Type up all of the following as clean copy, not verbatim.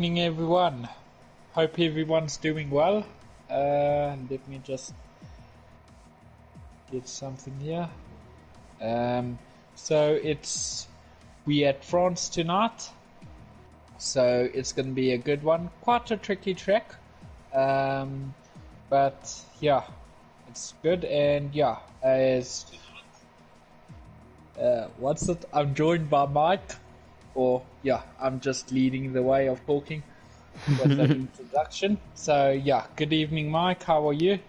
Evening, everyone. Hope everyone's doing well. Let me just get something here. So we at France tonight. So it's going to be a good one. Quite a tricky track. But yeah, it's good. And yeah, as what's it? I'm joined by Mike. Or yeah, I'm just leading the way of talking with that introduction. So yeah, good evening, Mike. How are you?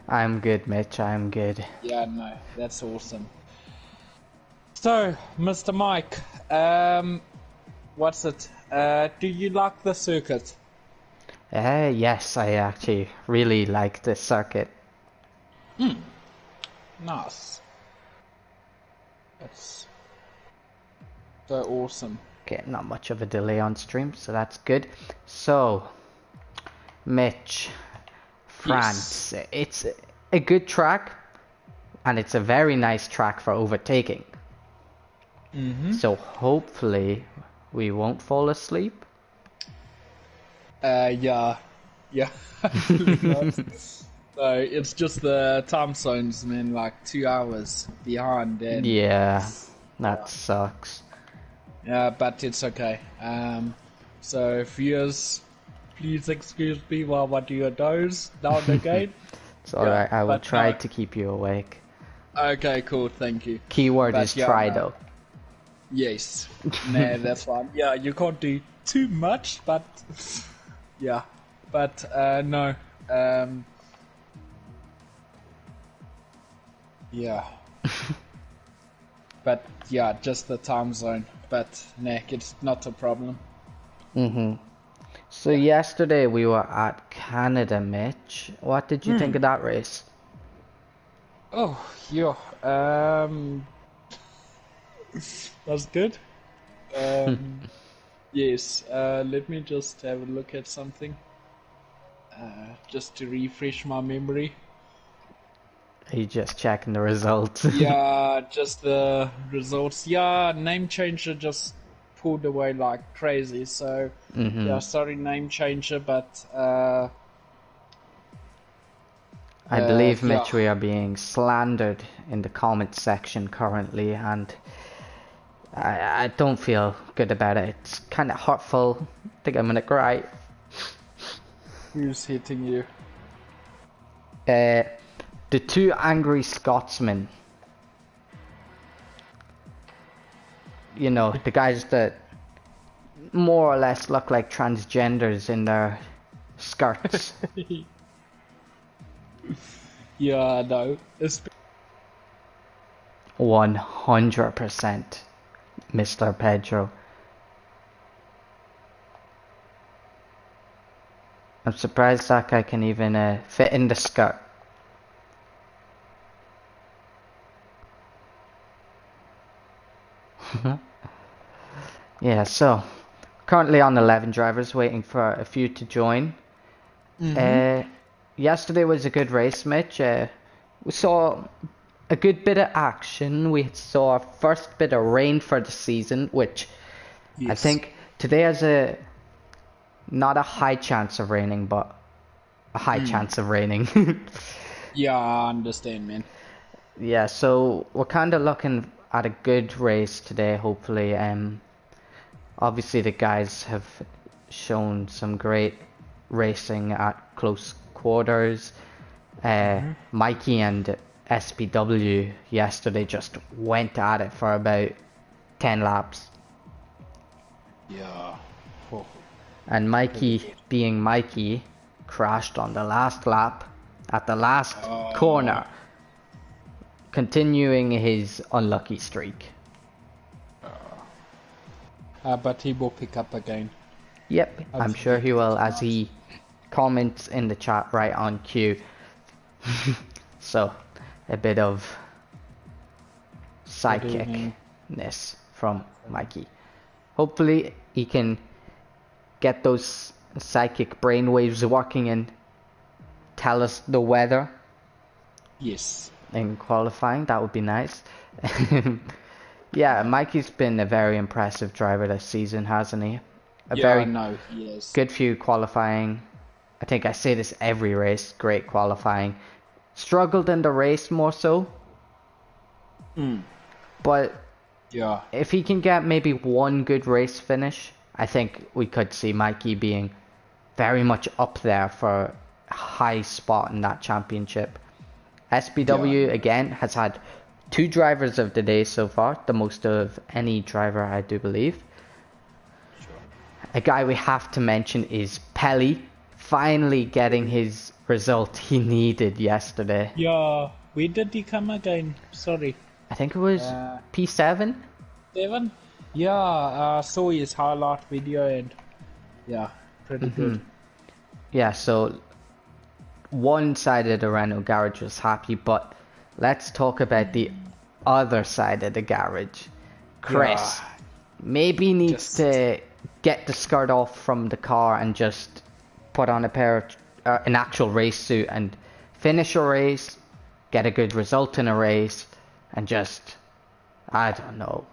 I'm good, Mitch. I'm good. Yeah, no, that's awesome. So, Mr. Mike, what's it? Do you like the circuit? Yes, I actually really like this circuit. Nice. That's so awesome. Okay, not much of a delay on stream, so that's good. So, Mitch, France. Yes. It's a good track, and it's a very nice track for overtaking. So hopefully we won't fall asleep. Yeah. Hopefully not. So it's just the time zones, man, like 2 hours behind. And Yeah, that sucks. yeah, but it's okay. So viewers, please excuse me while I do your doze down again. It's alright, I will but try no. to keep you awake. Okay, cool, thank you. Keyword But is yeah, try no. though. Yes. Nah, that's fine. Yeah, you can't do too much, but yeah. But no. Yeah. But yeah, just the time zone. But nah, it's not a problem. So yesterday we were at Canada, Mitch. What did you think of that race? Oh, yeah. That's good. Yes. Let me just have a look at something. Just to refresh my memory. Are you just checking the results? Yeah, just the results. Yeah, name changer just pulled away like crazy. So yeah, sorry, name changer, but I believe, yeah. Mitch, we are being slandered in the comment section currently, and I don't feel good about it. It's kind of hurtful. I think I'm gonna cry. Who's hitting you? The two angry Scotsmen. You know, the guys that more or less look like transgenders in their skirts. Yeah, no. It's 100%, Mr. Pedro. I'm surprised that guy can even fit in the skirt. Yeah, so currently on 11 drivers, waiting for a few to join. Yesterday was a good race, Mitch. We saw a good bit of action. We saw our first bit of rain for the season, which I yes. think today has not a high chance of raining, but a high chance of raining. Yeah, I understand, man. Yeah, so we're kind of looking at a good race today, hopefully. Obviously the guys have shown some great racing at close quarters. Mikey and SPW yesterday just went at it for about 10 laps. Yeah. Oh. And Mikey, being Mikey, crashed on the last lap at the last corner, continuing his unlucky streak. But he will pick up again. Yep, I'm sure he will, as he comments in the chat right on cue. So, a bit of psychicness from Mikey. Hopefully he can get those psychic brainwaves working and tell us the weather. Yes. In qualifying, that would be nice. Yeah, Mikey's been a very impressive driver this season, hasn't he? A Yeah, very no, yes. good few qualifying. I think I say this every race. Great qualifying. Struggled in the race more so. But Yeah. if he can get maybe one good race finish, I think we could see Mikey being very much up there for a high spot in that championship. SBW, Yeah. again, has had 2 drivers of the day so far, the most of any driver, I do believe. Sure. A guy we have to mention is Pelly, finally getting his result he needed yesterday. Yeah. Where did he come again? Sorry. I think it was P7? 7? Yeah, I saw his highlight video and yeah, pretty good. Yeah, so one side of the Renault garage was happy, but let's talk about the other side of the garage. Chris maybe needs to get the skirt off from the car and just put on a pair of, an actual race suit and finish a race, get a good result in a race, and just, I don't know.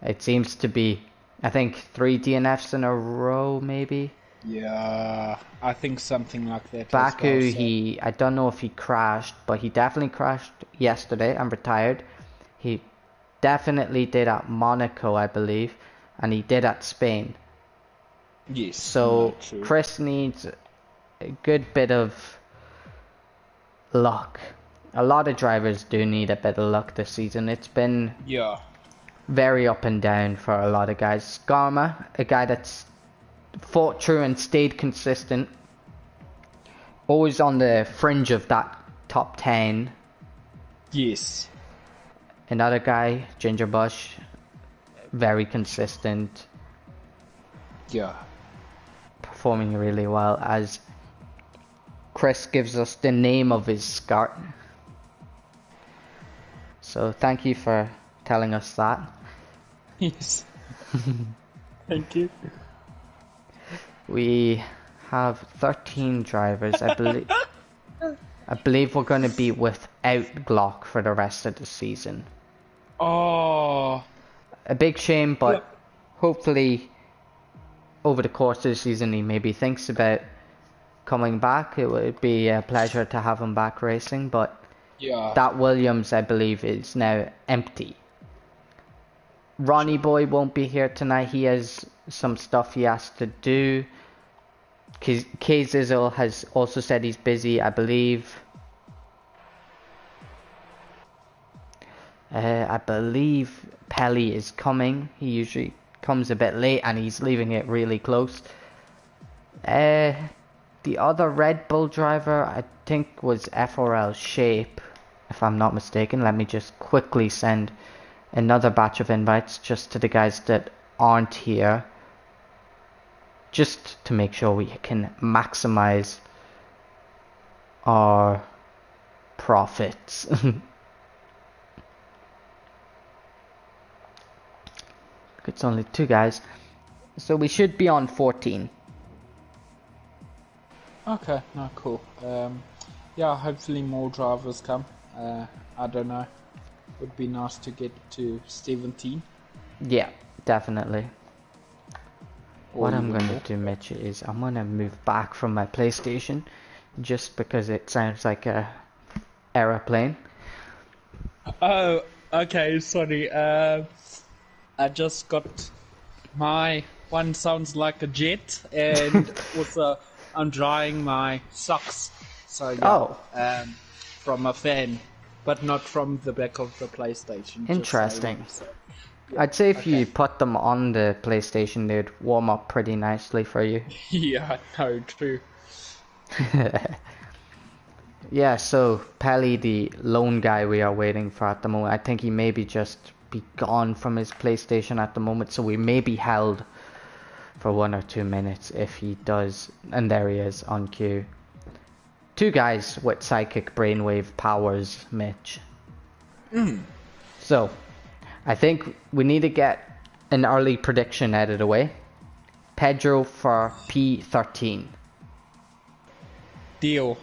It seems to be, I think, 3 DNFs in a row, maybe. Yeah, I think something like that. Baku, as well, so. I don't know if he crashed, but he definitely crashed yesterday and retired. He definitely did at Monaco, I believe, and he did at Spain. Yes. So No, true. Chris needs a good bit of luck. A lot of drivers do need a bit of luck this season. It's been very up and down for a lot of guys. Skarma, a guy that's fought through and stayed consistent, always on the fringe of that top 10. Yes. Another guy, Ginger Bush, very consistent. Yeah. Performing really well, as Chris gives us the name of his skirt. So thank you for telling us that. Yes. Thank you. We have 13 drivers. I believe we're going to be without Glock for the rest of the season. Oh. A big shame, but hopefully over the course of the season he maybe thinks about coming back. It would be a pleasure to have him back racing, but that Williams, I believe, is now empty. Ronnie Boy won't be here tonight. He has some stuff he has to do. K Zizzle has also said he's busy, I believe. I believe Pelly is coming. He usually comes a bit late and he's leaving it really close. The other Red Bull driver, I think, was F4 Shape, if I'm not mistaken. Let me just quickly send another batch of invites just to the guys that aren't here, just to make sure we can maximize our profits. It's only 2 guys, so we should be on 14. Okay, no, cool. Yeah, hopefully more drivers come. I don't know. Would be nice to get to 17. Yeah, definitely. Or what I'm even going more. to do, Mitch, is I'm going to move back from my PlayStation just because it sounds like a aeroplane. Oh, okay, sorry. I just got my one sounds like a jet, and also I'm drying my socks. So yeah, from a fan, but not from the back of the PlayStation. Interesting. So, yeah, I'd say if you put them on the PlayStation, they'd warm up pretty nicely for you. Yeah, no, true. Yeah, so Pelly, the lone guy we are waiting for at the moment, I think he may be just be gone from his PlayStation at the moment, so we may be held for 1 or 2 minutes if he does. And there he is on cue. 2 guys with psychic brainwave powers, Mitch. So I think we need to get an early prediction out of the way. Pedro for P13. Deal.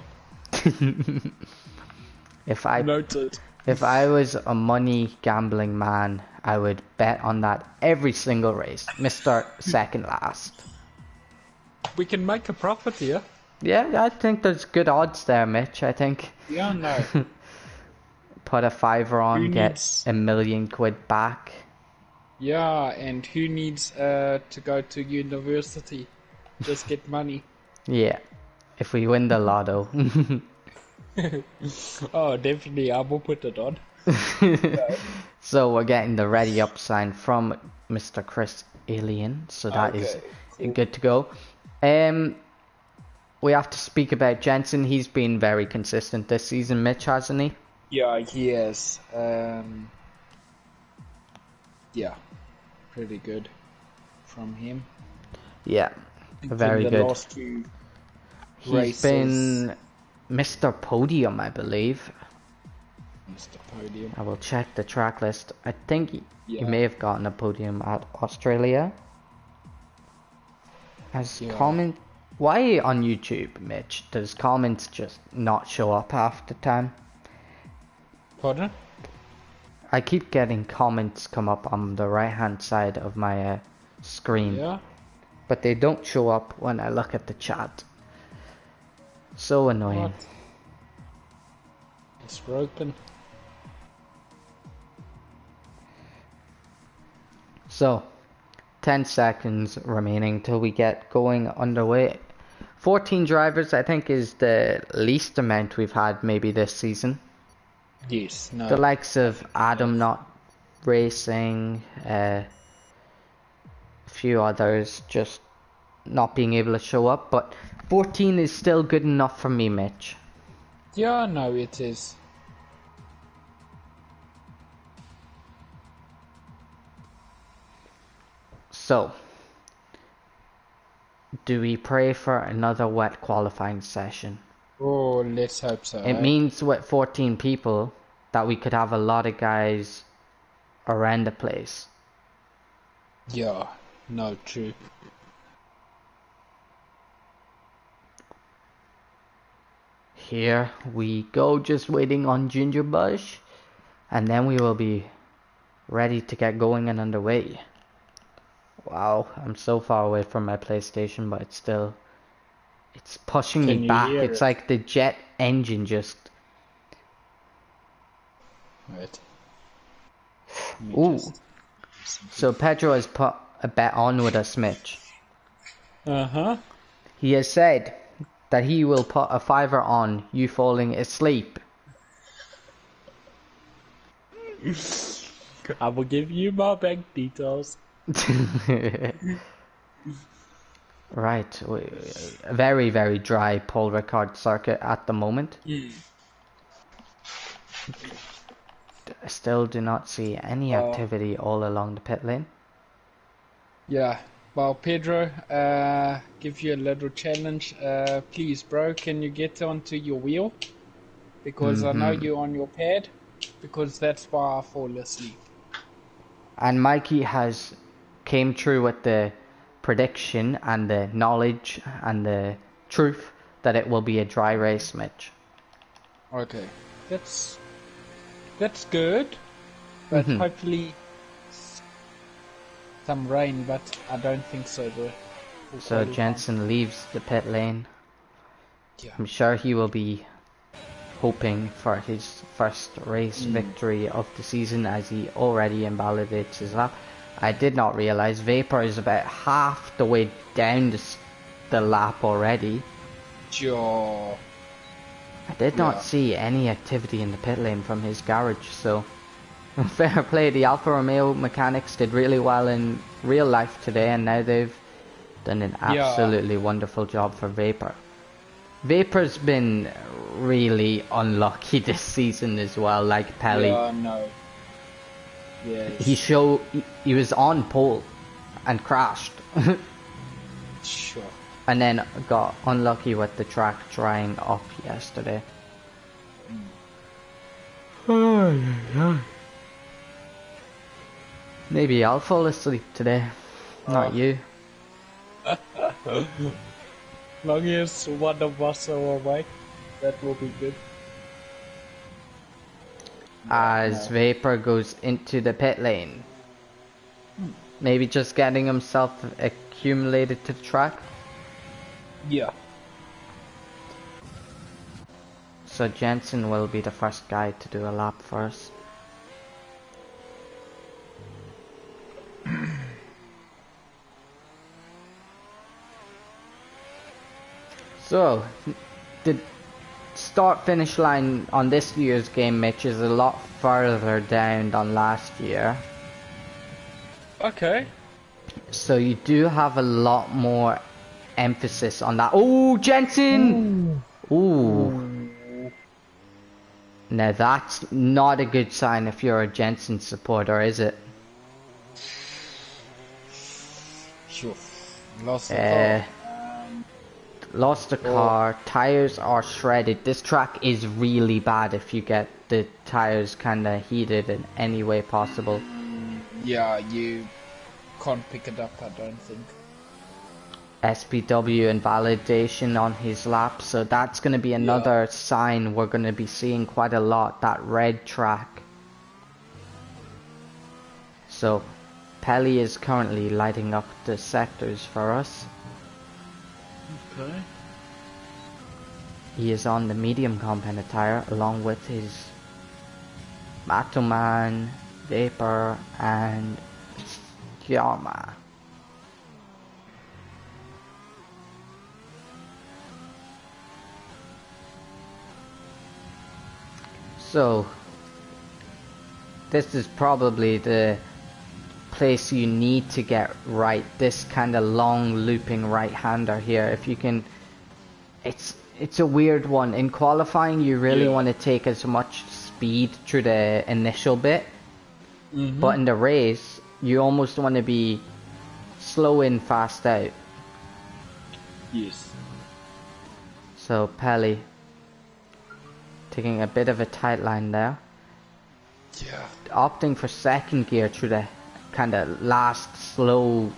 Noted. If I was a money gambling man, I would bet on that every single race. Mr. Second Last. we can make a profit here. Yeah, I think there's good odds there, Mitch. I think Yeah, no. put a fiver Who on, get needs? £1,000,000 back. Yeah, and who needs to go to university? Just get money. Yeah, if we win the lotto. Oh, definitely, I will put it on. So we're getting the ready up sign from Mr. Chris Alien, so that is Okay, cool. good to go. We have to speak about Jensen. He's been very consistent this season, Mitch, hasn't he? Yeah, yes. Yeah, pretty good from him. Yeah, I think in very the good. last two He's races, been Mr. Podium, I believe. Mr. Podium. I will check the track list. I think he Yeah, may have gotten a podium at Australia. Has yeah. comment? Why on YouTube, Mitch, does comments just not show up half the time? Pardon? I keep getting comments come up on the right hand side of my screen, Yeah. but they don't show up when I look at the chat. So annoying. What? It's broken. So, 10 seconds remaining till we get going underway. 14 drivers, I think, is the least amount we've had maybe this season. Yes. No. The likes of Adam not racing, a few others just not being able to show up, but 14 is still good enough for me, Mitch. Yeah, no, it is. So, do we pray for another wet qualifying session? Oh, let's hope so. It means with 14 people that we could have a lot of guys around the place. Yeah. No, true. Here we go, just waiting on Ginger Bush, and then we will be ready to get going and underway. Wow, I'm so far away from my PlayStation, but it's pushing me Can you back. hear It's it? like the jet engine just... Wait. Let me Ooh, just... so Pedro has put a bet on with us, Mitch. Uh-huh. He has said that he will put a fiver on you falling asleep. I will give you my bank details. Right, a very, very dry Paul Ricard circuit at the moment. I still do not see any activity all along the pit lane. Yeah. Well, Pedro, give you a little challenge. Please, bro, can you get onto your wheel? Because I know you're on your pad. Because that's why I fall asleep. And Mikey has came true with the prediction and the knowledge and the truth that it will be a dry race, Mitch. Okay. That's good. But hopefully some rain, but I don't think so, bro. So Jensen leaves the pit lane. Yeah. I'm sure he will be hoping for his first race victory of the season, as he already invalidates his lap. I did not realize Vapor is about half the way down the lap already. Sure. I did not see any activity in the pit lane from his garage, so fair play. The Alfa Romeo mechanics did really well in real life today, and now they've done an absolutely wonderful job for Vapor. Vapor's been really unlucky this season as well, like Pelly. Yeah, no. Yes. He was on pole and crashed. Sure. And then got unlucky with the track drying up yesterday. Maybe I'll fall asleep today. Not you. Long as one of us are awake, that will be good. As Vapor goes into the pit lane. Maybe just getting himself accumulated to the track. Yeah. So Jensen will be the first guy to do a lap for us. So, the start-finish line on this year's game, Mitch, is a lot further down than last year. Okay. So you do have a lot more emphasis on that. Oh, Jensen! Ooh. Now that's not a good sign if you're a Jensen supporter, is it? Sure. Lost the car. Lost the car, tires are shredded. This track is really bad if you get the tires kinda heated in any way possible. Yeah, you can't pick it up, I don't think. SPW invalidation on his lap, so that's gonna be another sign we're gonna be seeing quite a lot, that red track. So, Pelly is currently lighting up the sectors for us. Okay. He is on the medium compound tire along with his Matoman, Vapor, and Yama. So, this is probably the place you need to get right, this kind of long looping right-hander here. If you can, it's a weird one. In qualifying you really want to take as much speed through the initial bit, but in the race you almost want to be slow in, fast out. Yes. So Pelly taking a bit of a tight line there. Yeah. Opting for second gear through the kind of last slow.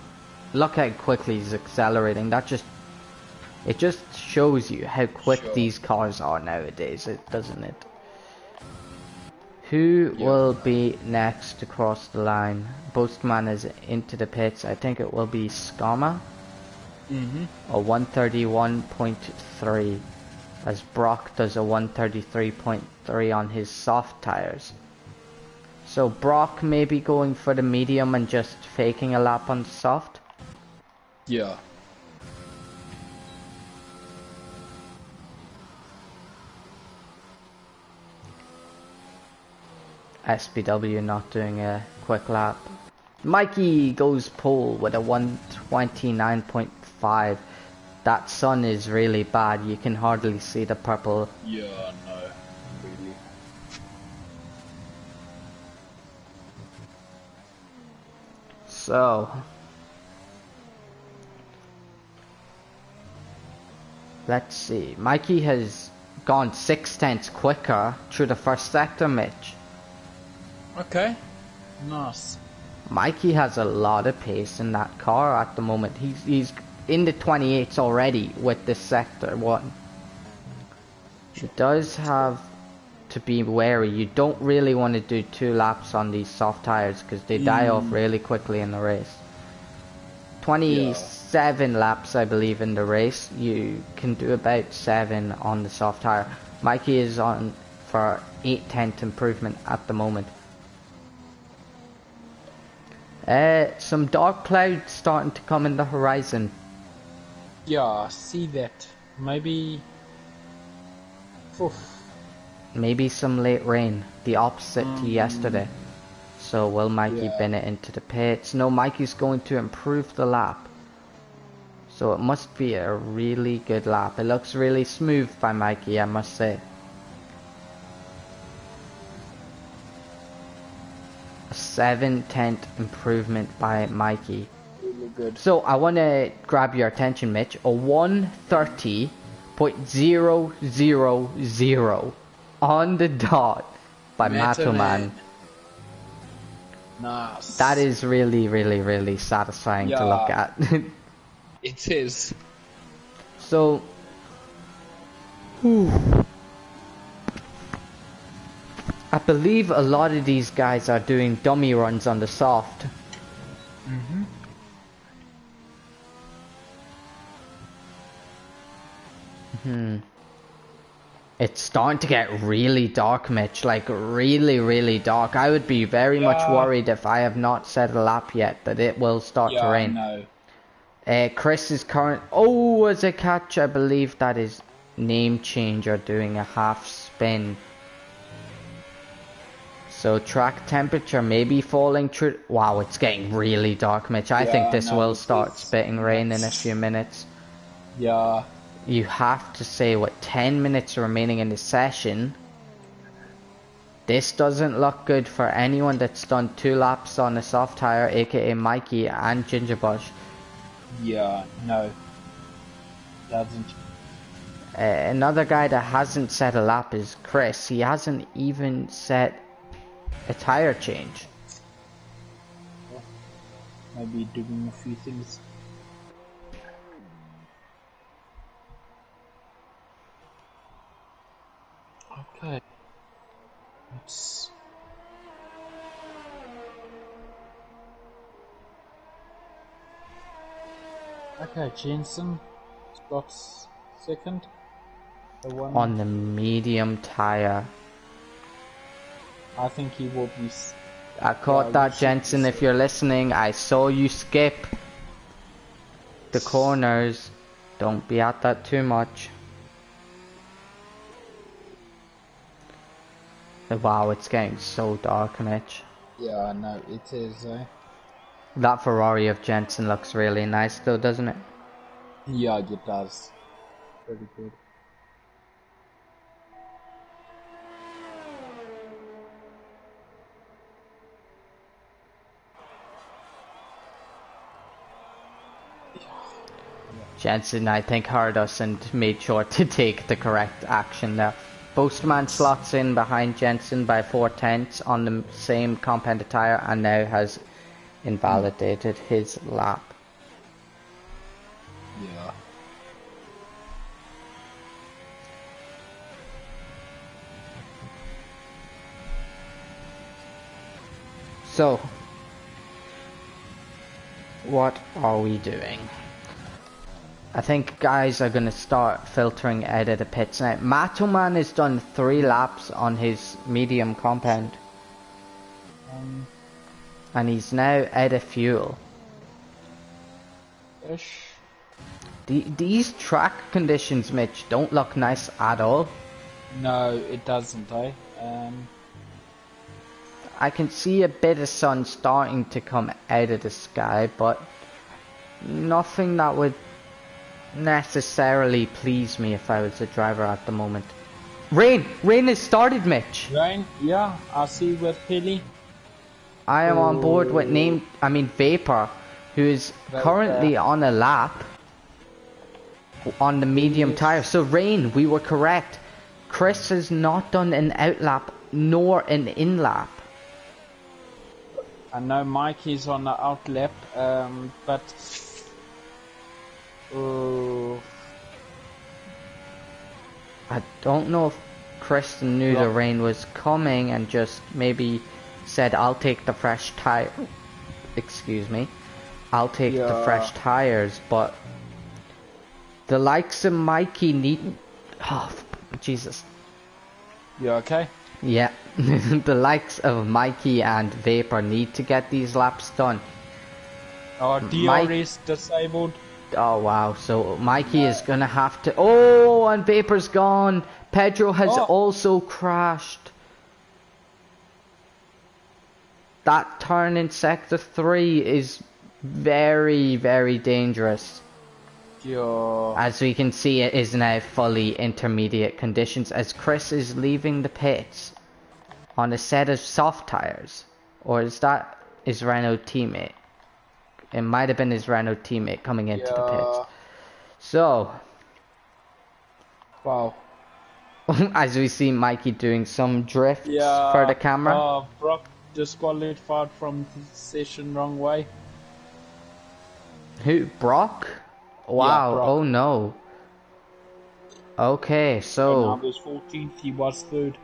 Look how quickly he's accelerating. It just shows you how quick these cars are nowadays, doesn't it? Who will be next to cross the line? Boastman is into the pits. I think it will be Skama. A 131.3, as Brock does a 133.3 on his soft tires. So Brock may be going for the medium and just faking a lap on the soft. Yeah. SPW not doing a quick lap. Mikey goes pole with a 129.5. That sun is really bad. You can hardly see the purple. Yeah, no, really. So, let's see. Mikey has gone 6/10 quicker through the first sector, Mitch. Okay. Nice. Mikey has a lot of pace in that car at the moment. He's in the 28s already with this sector one. He does have to be wary. You don't really want to do 2 laps on these soft tires because they die off really quickly in the race. 27 laps I believe in the race. You can do about 7 on the soft tire. Mikey is on for 8/10 improvement at the moment. Some dark clouds starting to come in the horizon. Yeah, I see that. Maybe... Oof. Maybe some late rain, the opposite to yesterday. So will Mikey bin it into the pits? No, Mikey's going to improve the lap. So it must be a really good lap. It looks really smooth by Mikey, I must say. A 7/10 improvement by Mikey. Really good. So I want to grab your attention, Mitch. A 130.000 on the dot by Matoman. Nice. That is really, really, really satisfying to look at. It is. So, I believe a lot of these guys are doing dummy runs on the soft. It's starting to get really dark, Mitch. Like, really, really dark. I would be very much Yeah, worried if I have not set a lap yet that it will start to yeah, I rain. know. Chris is current. Oh, as a catch, I believe that is name changer doing a half spin. So track temperature may be falling through. Wow, it's getting really dark, Mitch. I think Yeah, I this know. will It start is spitting rain in a few nuts. minutes. Yeah, You have to say what 10 minutes remaining in the session. This doesn't look good for anyone that's done 2 laps on a soft tire, aka Mikey and Gingerbush. yeah, no, doesn't. Another guy that hasn't set a lap is Chris. He hasn't even set a tire change. Maybe doing a few things. Okay, let's. Okay, Jensen got second. The one. On the medium tire. I think he will be. I caught that, Jensen. If you're listening, I saw you skip the corners. Don't be at that too much. Wow, it's getting so dark, Mitch. Yeah, no, it is. That Ferrari of Jensen looks really nice though, doesn't it? Yeah, it does. Pretty good. Jensen, I think, heard us and made sure to take the correct action there. Boastman slots in behind Jensen by 4/10 on the same compounded tyre and now has invalidated his lap. Yeah. So, what are we doing? I think guys are going to start filtering out of the pits now. Matoman has done 3 laps on his medium compound. And he's now out of fuel. Ish. These track conditions, Mitch, don't look nice at all. No, it doesn't, I can see a bit of sun starting to come out of the sky, but nothing that would necessarily please me if I was a driver at the moment. Rain! Rain has started, Mitch! Rain? Yeah, I see with Hilly. I am on board with Vapor, who is currently on a lap on the medium tire. So Rain, we were correct. Chris has not done an out lap nor an in lap. I know Mikey's on the out lap, but I don't know if Chris knew the rain was coming and just maybe said, I'll take the fresh tire. Excuse me. I'll take the fresh tires, but the likes of Mikey need... Oh, Jesus. You okay? Yeah. The likes of Mikey and Vapor need to get these laps done. Oh, DR is disabled. Oh wow, so Mikey is gonna have to... Oh, and Vapor's gone. Pedro has also crashed. That turn in sector 3 is very, very dangerous. Yeah. As we can see, it is now fully intermediate conditions as Chris is leaving the pits on a set of soft tires. Or is that his Renault teammate? It might have been his Renault teammate coming into the pits. So, wow. as we see Mikey doing some drifts for the camera. Brock disqualified from the session wrong way. Who? Brock? Wow, yeah, Brock. Oh no. Okay, so... I was 14th, he was 3rd.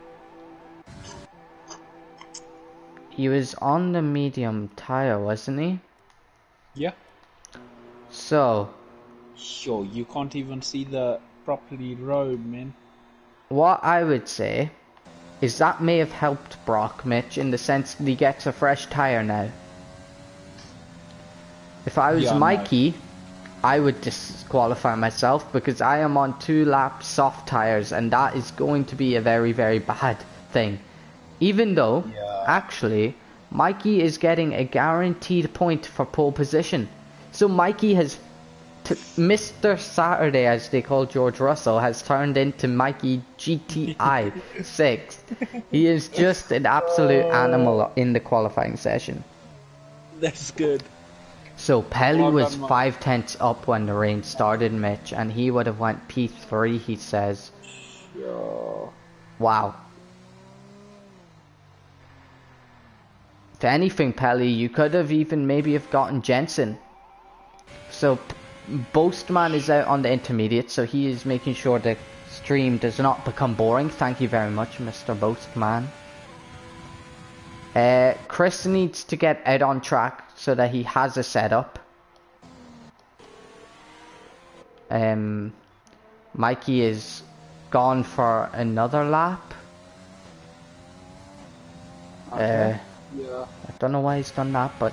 He was on the medium tire, wasn't he? Yeah. So... Sure, you can't even see the properly rode, man. What I would say is that may have helped Brock, Mitch, in the sense that he gets a fresh tire now. If I was Yeah, no. Mikey, I would disqualify myself because I am on 2 lap soft tires and that is going to be a very, very bad thing. Even though, Yeah. actually, Mikey is getting a guaranteed point for pole position. So Mikey has, Mr. Saturday, as they call George Russell, has turned into Mikey GTI 6. He is just an absolute animal in the qualifying session. That's good. So Pelly Well was done, 5/10 up when the rain started, Mitch, and he would have went P3, he says. Yeah. Wow. If anything, Pelly, you could have even maybe have gotten Jensen. So Boastman is out on the intermediate, so he is making sure the stream does not become boring. Thank you very much, Mr. Boastman. Chris needs to get out on track so that he has a setup. Mikey is gone for another lap. Okay. Yeah. I don't know why he's done that, but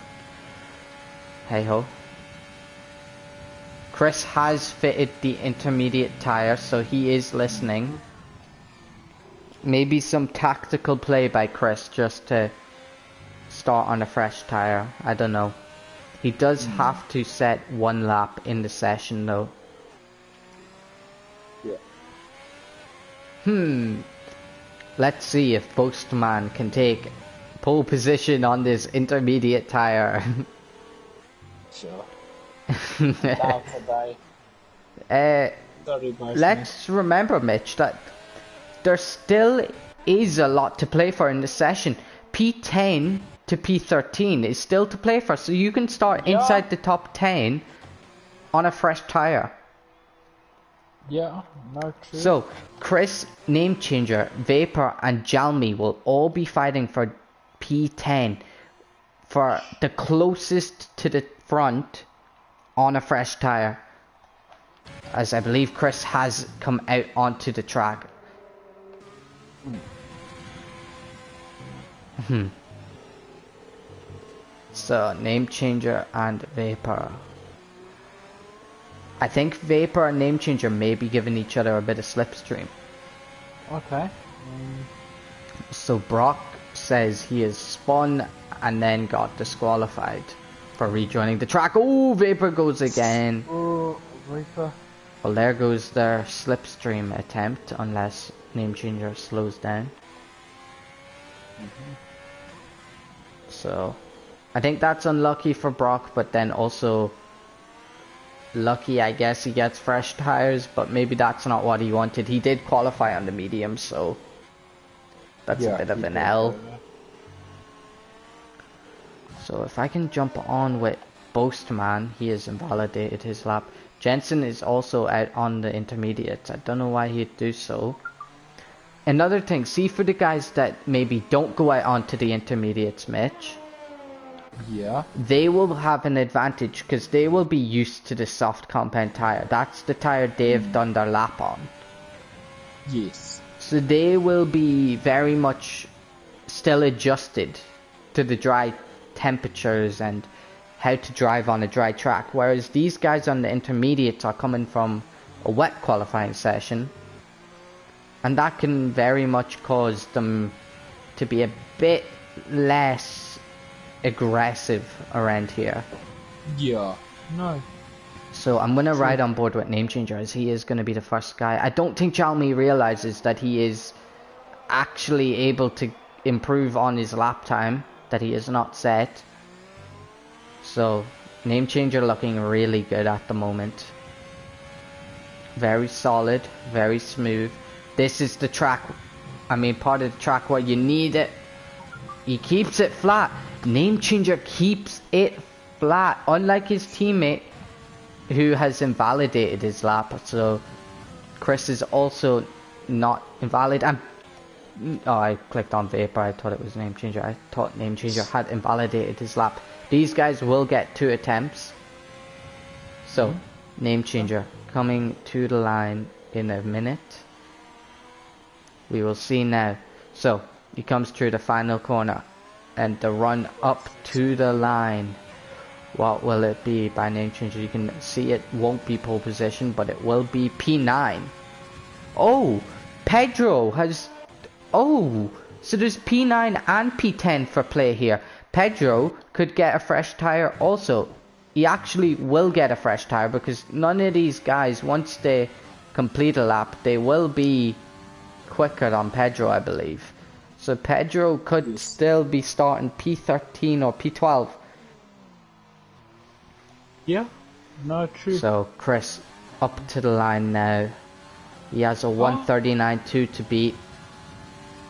hey ho. Chris has fitted the intermediate tire, so he is listening. Maybe some tactical play by Chris just to start on a fresh tire. I don't know. He does have to set 1 lap in the session though. Yeah. Let's see if Boastman can take pole position on this intermediate tire. Sure. Down today. Sorry, Let's remember, Mitch, that there still is a lot to play for in the session. P10 to P13 is still to play for, so you can start inside the top 10 on a fresh tire. Yeah, no, true. So, Chris, Name Changer, Vapor, and Jalmi will all be fighting for P10 for the closest to the front on a fresh tire. As I believe Chris has come out onto the track. So, Name Changer and Vapor. I think Vapor and Name Changer may be giving each other a bit of slipstream. Okay. So Brock says he has spun and then got disqualified for rejoining the track. Oh, Vapor goes again. Oh, Vapor. Well, there goes their slipstream attempt, unless Name Changer slows down. So, I think that's unlucky for Brock, but then also lucky, I guess, he gets fresh tires, but maybe that's not what he wanted. He did qualify on the medium, so that's a bit of an L. So if I can jump on with Boastman, he has invalidated his lap. Jensen is also out on the intermediates. I don't know why he'd do so. Another thing, see for the guys that maybe don't go out onto the intermediates, Mitch. Yeah. They will have an advantage because they will be used to the soft compound tire. That's the tire they've done their lap on. Yes. So they will be very much still adjusted to the dry temperatures and how to drive on a dry track. Whereas these guys on the intermediates are coming from a wet qualifying session. And that can very much cause them to be a bit less aggressive around here. Yeah. No. So I'm going to ride on board with Name Changer as he is going to be the first guy. I don't think Xiaomi realizes that he is actually able to improve on his lap time that he is not set. So Name Changer looking really good at the moment. Very solid, very smooth. This is the track, part of the track where you need it. He keeps it flat. Name Changer keeps it flat, unlike his teammate who has invalidated his lap. So Chris is also not invalid. I clicked on Vapor. I thought it was Name Changer. I thought Name Changer had invalidated his lap. These guys will get 2 attempts. So Name Changer coming to the line in a minute. We will see now. So, he comes through the final corner. And the run up to the line. What will it be by name change? You can see it won't be pole position, but it will be P9. Oh, Pedro has... Oh, so there's P9 and P10 for play here. Pedro could get a fresh tire also. He actually will get a fresh tire because none of these guys, once they complete a lap, they will be quicker than Pedro, I believe. So Pedro could still be starting P13 or P12. Yeah, no, true. So Chris up to the line now. He has a 139.2 to beat.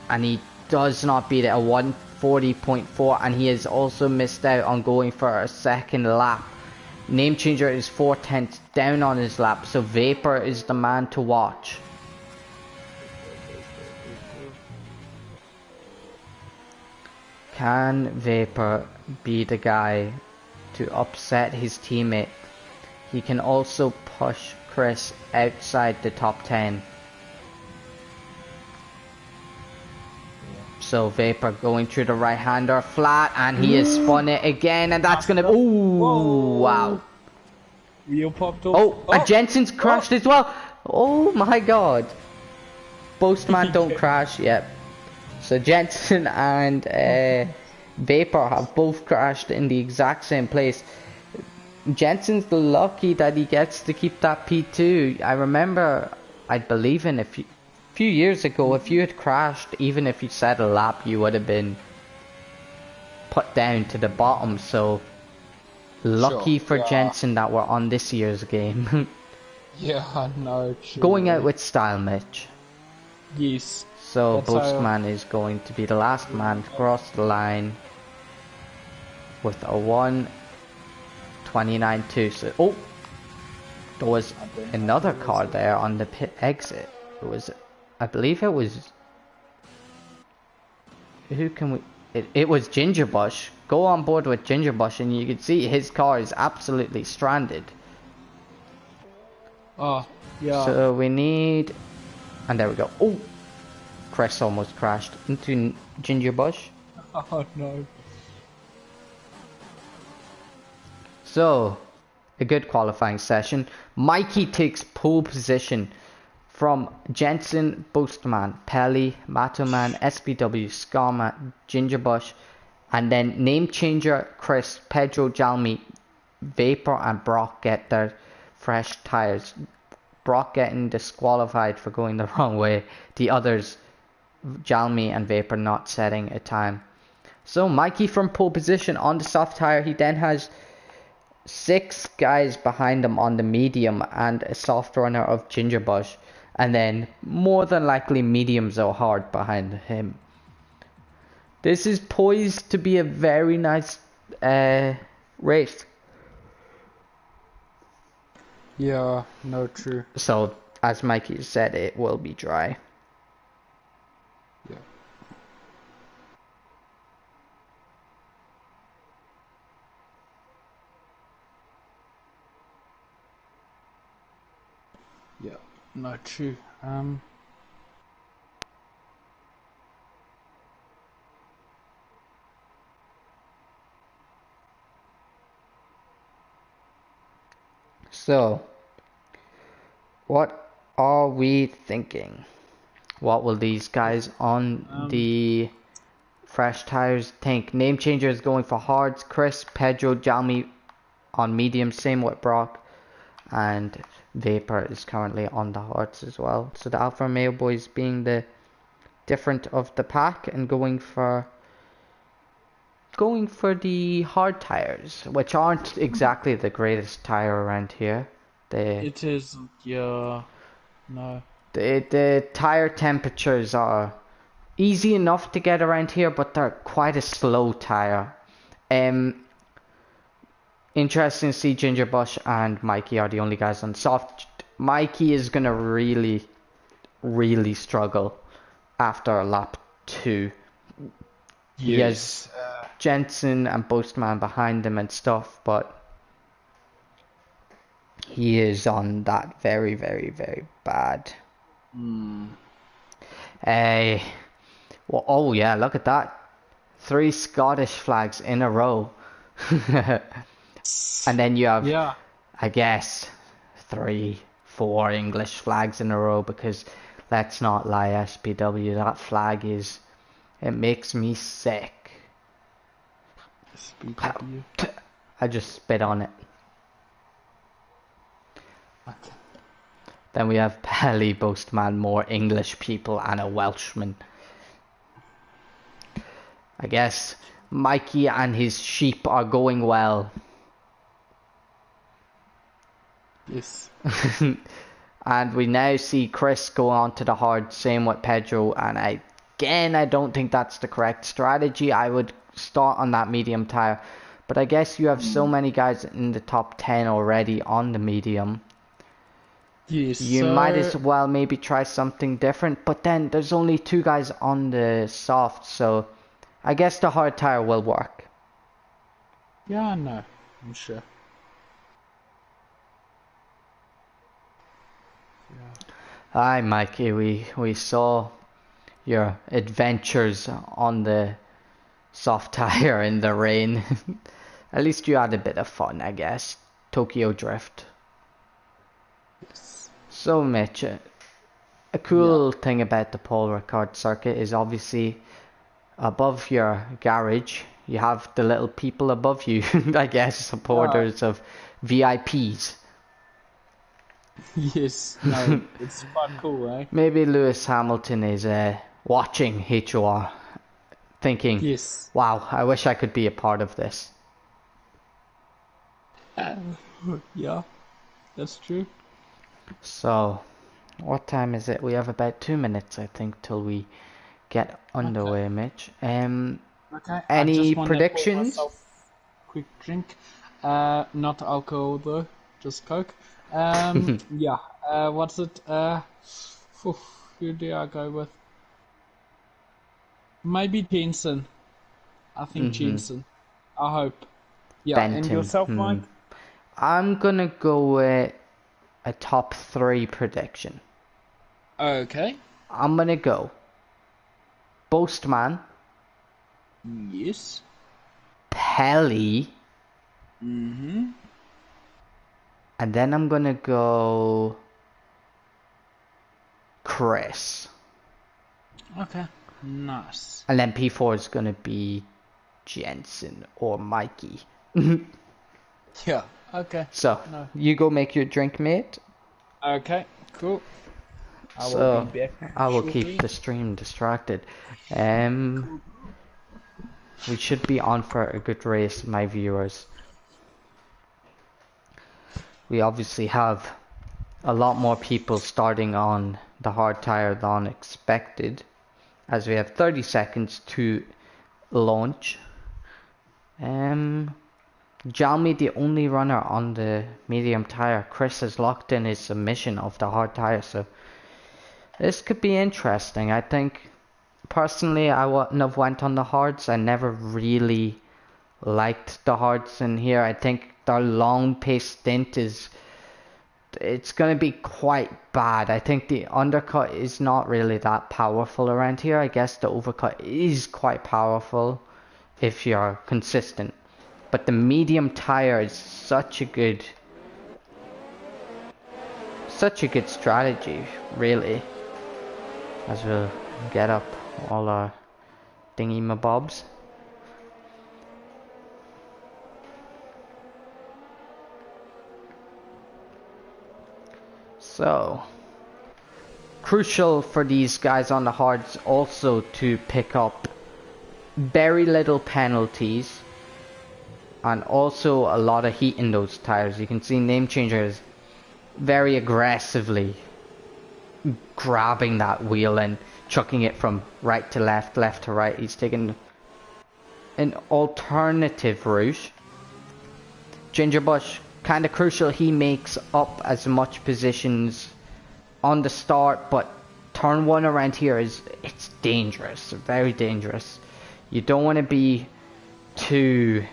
And he does not beat it, a 140.4. And he has also missed out on going for a second lap. Name changer is 4/10 down on his lap. So Vapor is the man to watch. Can Vapor be the guy to upset his teammate? He can also push Chris outside the top 10. So Vapor going through the right-hander flat, and he has spun it again, and that's gonna... Ooh, wow. Wheel popped off. Oh, and Jensen's crashed as well. Oh my god. Postman don't crash, yep. So Jensen and Vapor have both crashed in the exact same place. Jensen's lucky that he gets to keep that P2. I remember, I believe in a few years ago, if you had crashed, even if you set a lap, you would have been put down to the bottom. So lucky for Jensen that we're on this year's game. Yeah, no, true. Going out with style, Mitch. Yes. So Postman is going to be the last man to cross the line with a 129.2. So, oh, there was another car there on the pit exit. It was, I believe it was. Who can we? It was Gingerbush. Go on board with Gingerbush, and you can see his car is absolutely stranded. Oh, yeah. So we need, and there we go. Oh. Chris almost crashed into Gingerbush. Oh no. So, a good qualifying session. Mikey takes pole position from Jensen, Boastman, Pelly, Matoman, SBW, Skarma, Gingerbush, and then name changer Chris, Pedro, Jalmi, Vapor, and Brock get their fresh tires. Brock getting disqualified for going the wrong way. The others, Jalmi and Vapor, not setting a time. So Mikey from pole position on the soft tire. He then has 6 guys behind him on the medium and a soft runner of Gingerbush, and then more than likely mediums or hard behind him. This is poised to be a very nice race. Yeah, no, true. So as Mikey said, it will be dry. Yeah. Yeah, no, true. So, what are we thinking? What will these guys on the fresh tires think? Name changer is going for hards. Chris, Pedro, Jalmi on medium. Same with Brock. And Vapor is currently on the hards as well. So the Alfa Romeo boys being the different of the pack and going for the hard tires, which aren't exactly the greatest tire around here. It is, yeah, no. The tire temperatures are easy enough to get around here, but they're quite a slow tire. Interesting to see Gingerbush and Mikey are the only guys on soft. Mikey is gonna really, really struggle after lap 2. Yes. He has Jensen and Boastman behind him and stuff, but He is on that very, very, very bad. Hmm. Well, oh yeah, look at that. 3 Scottish flags in a row. And then you have, Yeah. I guess, 3, 4 English flags in a row because let's not lie, SPW, that flag is, it makes me sick. SPW. I just spit on it. Okay. Then we have Pelly, Boastman, more English people, and a Welshman. I guess Mikey and his sheep are going well. Yes. And we now see Chris go on to the hard, same with Pedro, and I don't think that's the correct strategy. I would start on that medium tire, but I guess you have so many guys in the top 10 already on the medium. Yes. You might as well maybe try something different, but then there's only 2 guys on the soft, so I guess the hard tire will work. Yeah, no, I'm sure. Yeah. Hi Mikey, we saw your adventures on the soft tire in the rain. At least you had a bit of fun, I guess. Tokyo Drift. Yes. So Mitch, a Yeah. cool thing about the Paul Ricard circuit is obviously above your garage you have the little people above you, I guess Yeah. supporters of VIPs. Yes. No, it's quite cool, eh? Maybe Lewis Hamilton is watching HOR thinking, Yes. wow, I wish I could be a part of this. Yeah, that's true. So, what time is it? We have about 2 minutes, I think, till we get Okay. underway, Mitch. Okay. I Any just want to pour predictions? myself a quick drink. Not alcohol though, just Coke. Yeah. What's it? Phew, who do I go with? Maybe Jensen. I think Jensen. I hope. Yeah. And Benton. yourself, Mike? I'm gonna go with a top 3 prediction. Okay. I'm gonna go Boastman, Yes. Pelly, Mm-hmm. and then I'm gonna go Chris. Okay. Nice. And then P4 is gonna be Jensen or Mikey. Yeah. Okay. So, No. you go make your drink, mate. Okay. Cool. I will be So, back I will keep shortly. the stream distracted. We should be on for a good race, my viewers. We obviously have a lot more people starting on the hard tire than expected, as we have 30 seconds to launch. Jalmi, the only runner on the medium tire. Chris has locked in his submission of the hard tire, so this could be interesting. I think personally I wouldn't have went on the hards. I never really liked the hards in here. I think their long pace stint it's going to be quite bad. I think the undercut is not really that powerful around here. I guess the overcut is quite powerful if you're consistent. But the medium tire is such a good strategy, really. As we'll get up all our dingy mabobs. So, crucial for these guys on the hards also to pick up very little penalties and also a lot of heat in those tires. You can see Name Changers very aggressively grabbing that wheel and chucking it from right to left, left to right. He's taking an alternative route. Gingerbush, kind of crucial. He makes up as much positions on the start, but turn 1 around here it's dangerous, very dangerous. You don't want to be too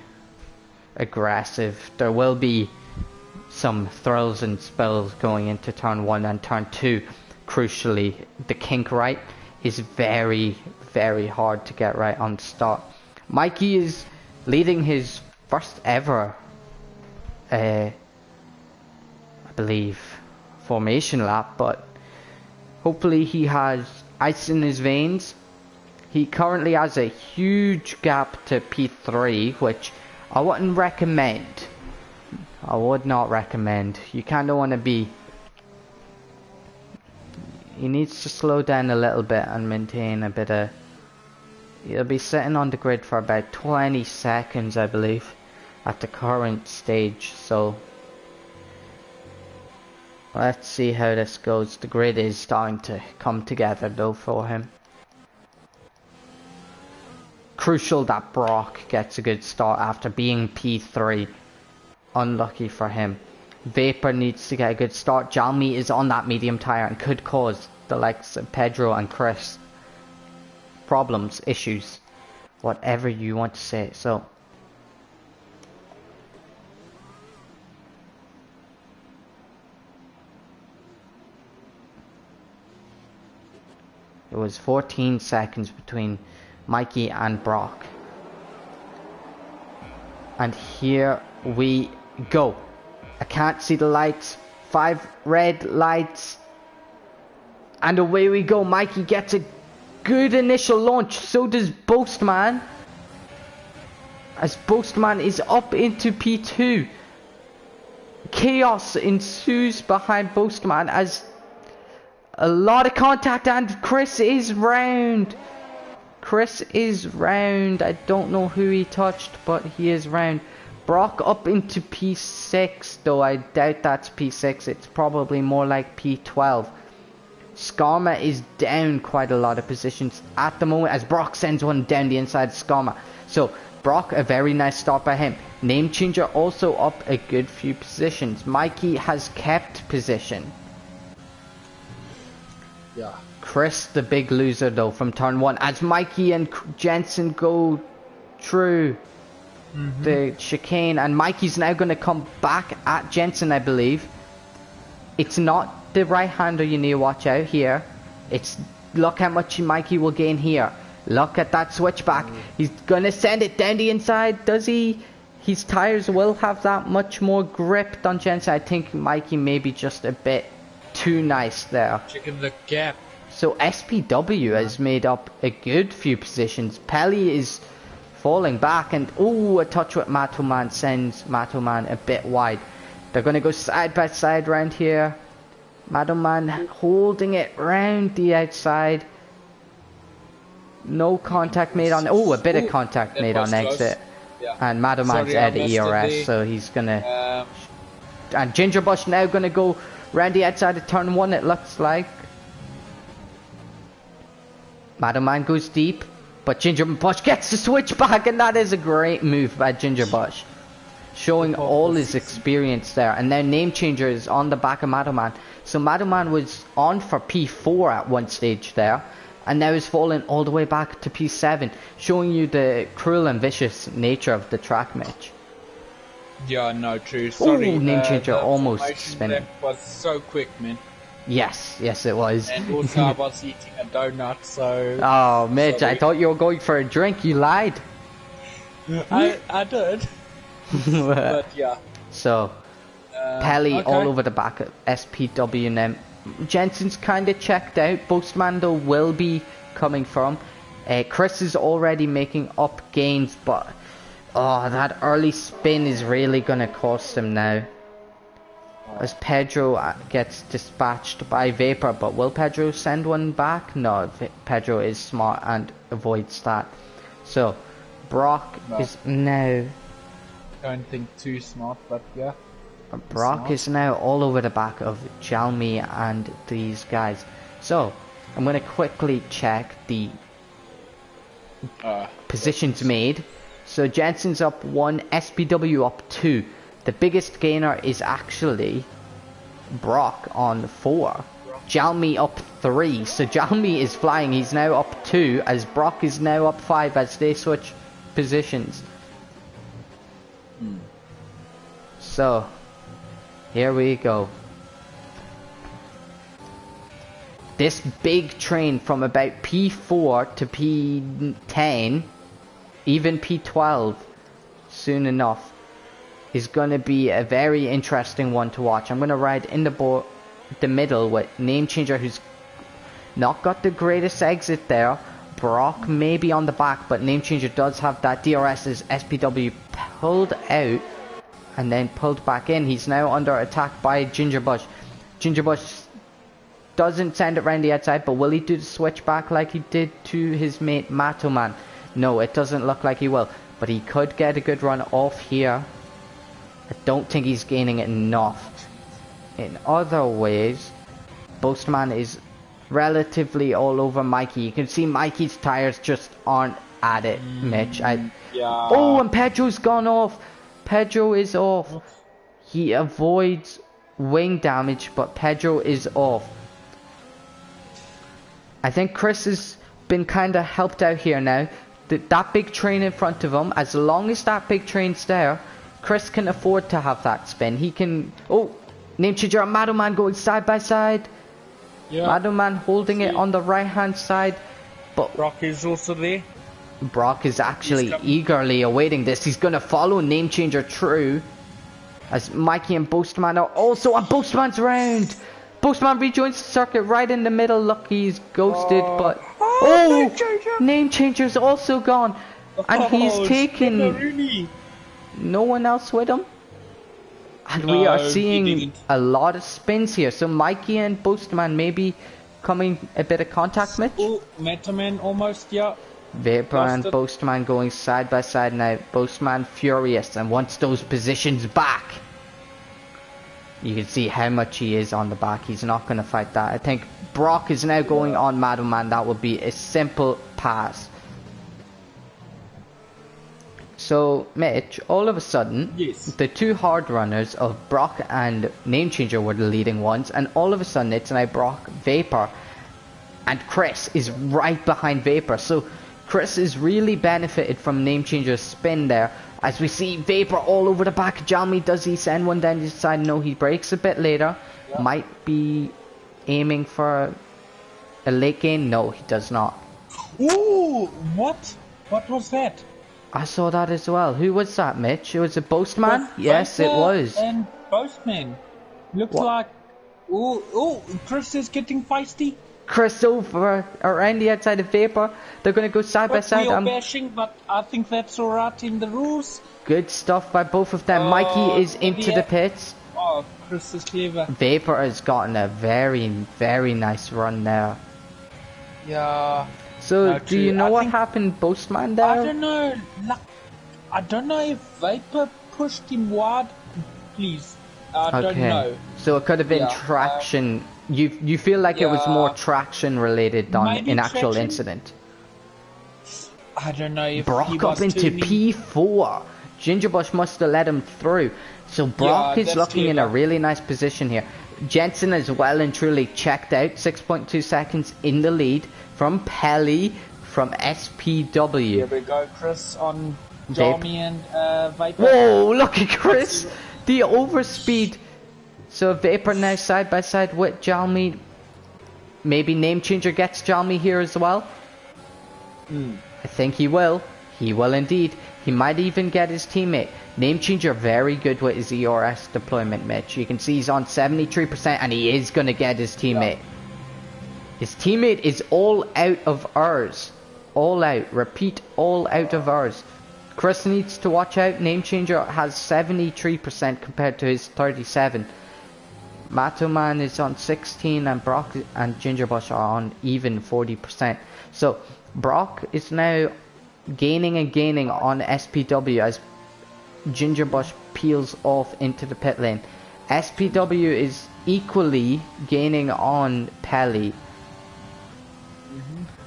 aggressive. There will be some thrills and spills going into turn 1 and turn 2. Crucially, the kink right is very, very hard to get right on the start. Mikey is leading his first ever, I believe, formation lap, but hopefully he has ice in his veins. He currently has a huge gap to P3, which I wouldn't recommend. I would not recommend. You kind of want to be... He needs to slow down a little bit and maintain a bit of... He'll be sitting on the grid for about 20 seconds, I believe, at the current stage, so... Let's see how this goes. The grid is starting to come together though for him. Crucial that Brock gets a good start after being P3. Unlucky for him. Vapor needs to get a good start. Jalmi is on that medium tire and could cause the likes of Pedro and Chris problems, issues, whatever you want to say. So it was 14 seconds between Mikey and Brock. And here we go. I can't see the lights. 5 red lights. And away we go. Mikey gets a good initial launch. So does Boastman. As Boastman is up into P2. Chaos ensues behind Boastman as a lot of contact, and Chris is round. Chris is round. I don't know who he touched, but he is round. Brock up into P6, though I doubt that's P6. It's probably more like P12. Skarma is down quite a lot of positions at the moment as Brock sends one down the inside of Skarma. So Brock, a very nice start by him. Name Changer also up a good few positions. Mikey has kept position. Yeah. Chris, the big loser though from turn 1, as Mikey and Jensen go through the chicane, and Mikey's now going to come back at Jensen, I believe. It's not the right hander you need to watch out here. It's look how much Mikey will gain here. Look at that switchback. He's going to send it down the inside. Does he? His tires will have that much more grip on Jensen. I think Mikey may be just a bit too nice there. Checking the gap. So SPW has made up a good few positions. Pelly is falling back, and oh, a touch with Matoman sends Matoman a bit wide. They're going to go side by side round here. Matoman holding it round the outside. No contact made on... Oh, a bit of contact made on exit. Yeah. And Matoman's out of ERS, so he's going to... And Gingerbush now going to go round the outside of turn 1, it looks like. Matoman goes deep, but Gingerbush gets the switch back, and that is a great move by Gingerbush. Showing all his experience there. And now Name Changer is on the back of Matoman. So Matoman was on for P4 at one stage there, and now is falling all the way back to P7, showing you the cruel and vicious nature of the track match. Yeah, no, true. Sorry, Name Changer almost spinning. That was so quick, man. Yes, it was. And also I was eating a donut, so... Oh, Mitch, sorry. I thought you were going for a drink. You lied. I did. But yeah. So, Pelly all over the back of SPW now. Jensen's kind of checked out. Boastmando will be coming from. Chris is already making up gains, but... Oh, that early spin is really going to cost him now. As Pedro gets dispatched by Vapor, but will Pedro send one back? No, Pedro is smart and avoids that. So, Brock is now... Don't think too smart, but yeah. Brock is now all over the back of Jalmi and these guys. So, I'm going to quickly check the positions made. So, Jensen's up 1, SPW up 2. The biggest gainer is actually Brock on 4. Jalmi up 3. So Jalmi is flying. He's now up 2 as Brock is now up 5 as they switch positions. So Here we go. This big train from about P4 to P10, even P12, soon enough, is going to be a very interesting one to watch. I'm going to ride in the middle with Name Changer, who's not got the greatest exit there. Brock may be on the back, but Name Changer does have that DRS's SPW pulled out and then pulled back in. He's now under attack by Ginger Bush. Ginger Bush doesn't send it round the outside, but will he do the switch back like he did to his mate Matoman? No, it doesn't look like he will, but he could get a good run off here. I don't think he's gaining enough. In other ways, Boastman is relatively all over Mikey. You can see Mikey's tires just aren't at it, Mitch. Yeah. Oh, and Pedro's gone off. Pedro is off. He avoids wing damage, but Pedro is off. I think Chris has been kind of helped out here now. That big train in front of him, as long as that big train's there, Chris can afford to have that spin. He can... Oh, Name Changer and Madoman going side by side. Yeah. Madoman holding it on the right hand side. But Brock is also there. Brock is actually eagerly awaiting this. He's going to follow Name Changer through. As Mikey and Boastman are also on Boastman's round. Boastman rejoins the circuit right in the middle. Look, he's ghosted, but... Oh! Name Changer's also gone. And he's taken... No one else with him. And we are seeing a lot of spins here. So Mikey and Boastman maybe coming a bit of contact, Mitch. Oh, Metaman almost, yeah. Vapor and Boastman going side by side now. Boastman furious and wants those positions back. You can see how much he is on the back. He's not going to fight that. I think Brock is now going on Madoman. That would be a simple pass. So, Mitch, all of a sudden, the two hard runners of Brock and Name Changer were the leading ones, and all of a sudden it's now Brock, Vapor, and Chris is right behind Vapor. So, Chris has really benefited from Name Changer's spin there. As we see Vapor all over the back of Jalmi. Does he send one down the side? No, he breaks a bit later. Yeah. Might be aiming for a late gain. No, he does not. Ooh, what? What was that? I saw that as well. Who was that, Mitch? It was a Boastman? Yes, it was. And Boastman. Looks like... Oh, Chris is getting feisty. Chris over around the outside of Vapor. They're going to go side by side. We are bashing, but I think that's alright in the rules. Good stuff by both of them. Mikey is into the pits. Oh, Chris is clever. Vapor has gotten a very, very nice run there. Yeah. So, do you know what happened, Boastman, there? I don't know. I don't know if Vapor pushed him wide. Please. I don't know. So it could have been traction. You feel like it was more traction related than an actual incident. I don't know if Brock up into P4. Gingerbush must have let him through. So Brock is looking in a really nice position here. Jensen is well and truly checked out. 6.2 seconds in the lead from Pelly from SPW. Here we go, Chris on Jamie and Vapor. Whoa, look at Chris. The overspeed. So Vapor now side by side with Jalmi. Maybe Name Changer gets Jalmi here as well. I think he will. He will indeed. He might even get his teammate. Name Changer very good with his ERS deployment, Mitch. You can see he's on 73% and he is going to get his teammate. His teammate is all out of ours. All out. Repeat, all out of ours. Chris needs to watch out. Name Changer has 73% compared to his 37%. Matoman is on 16 and Brock and Gingerbush are on even 40%. So Brock is now gaining and gaining on SPW as Gingerbush peels off into the pit lane. SPW is equally gaining on Pelly.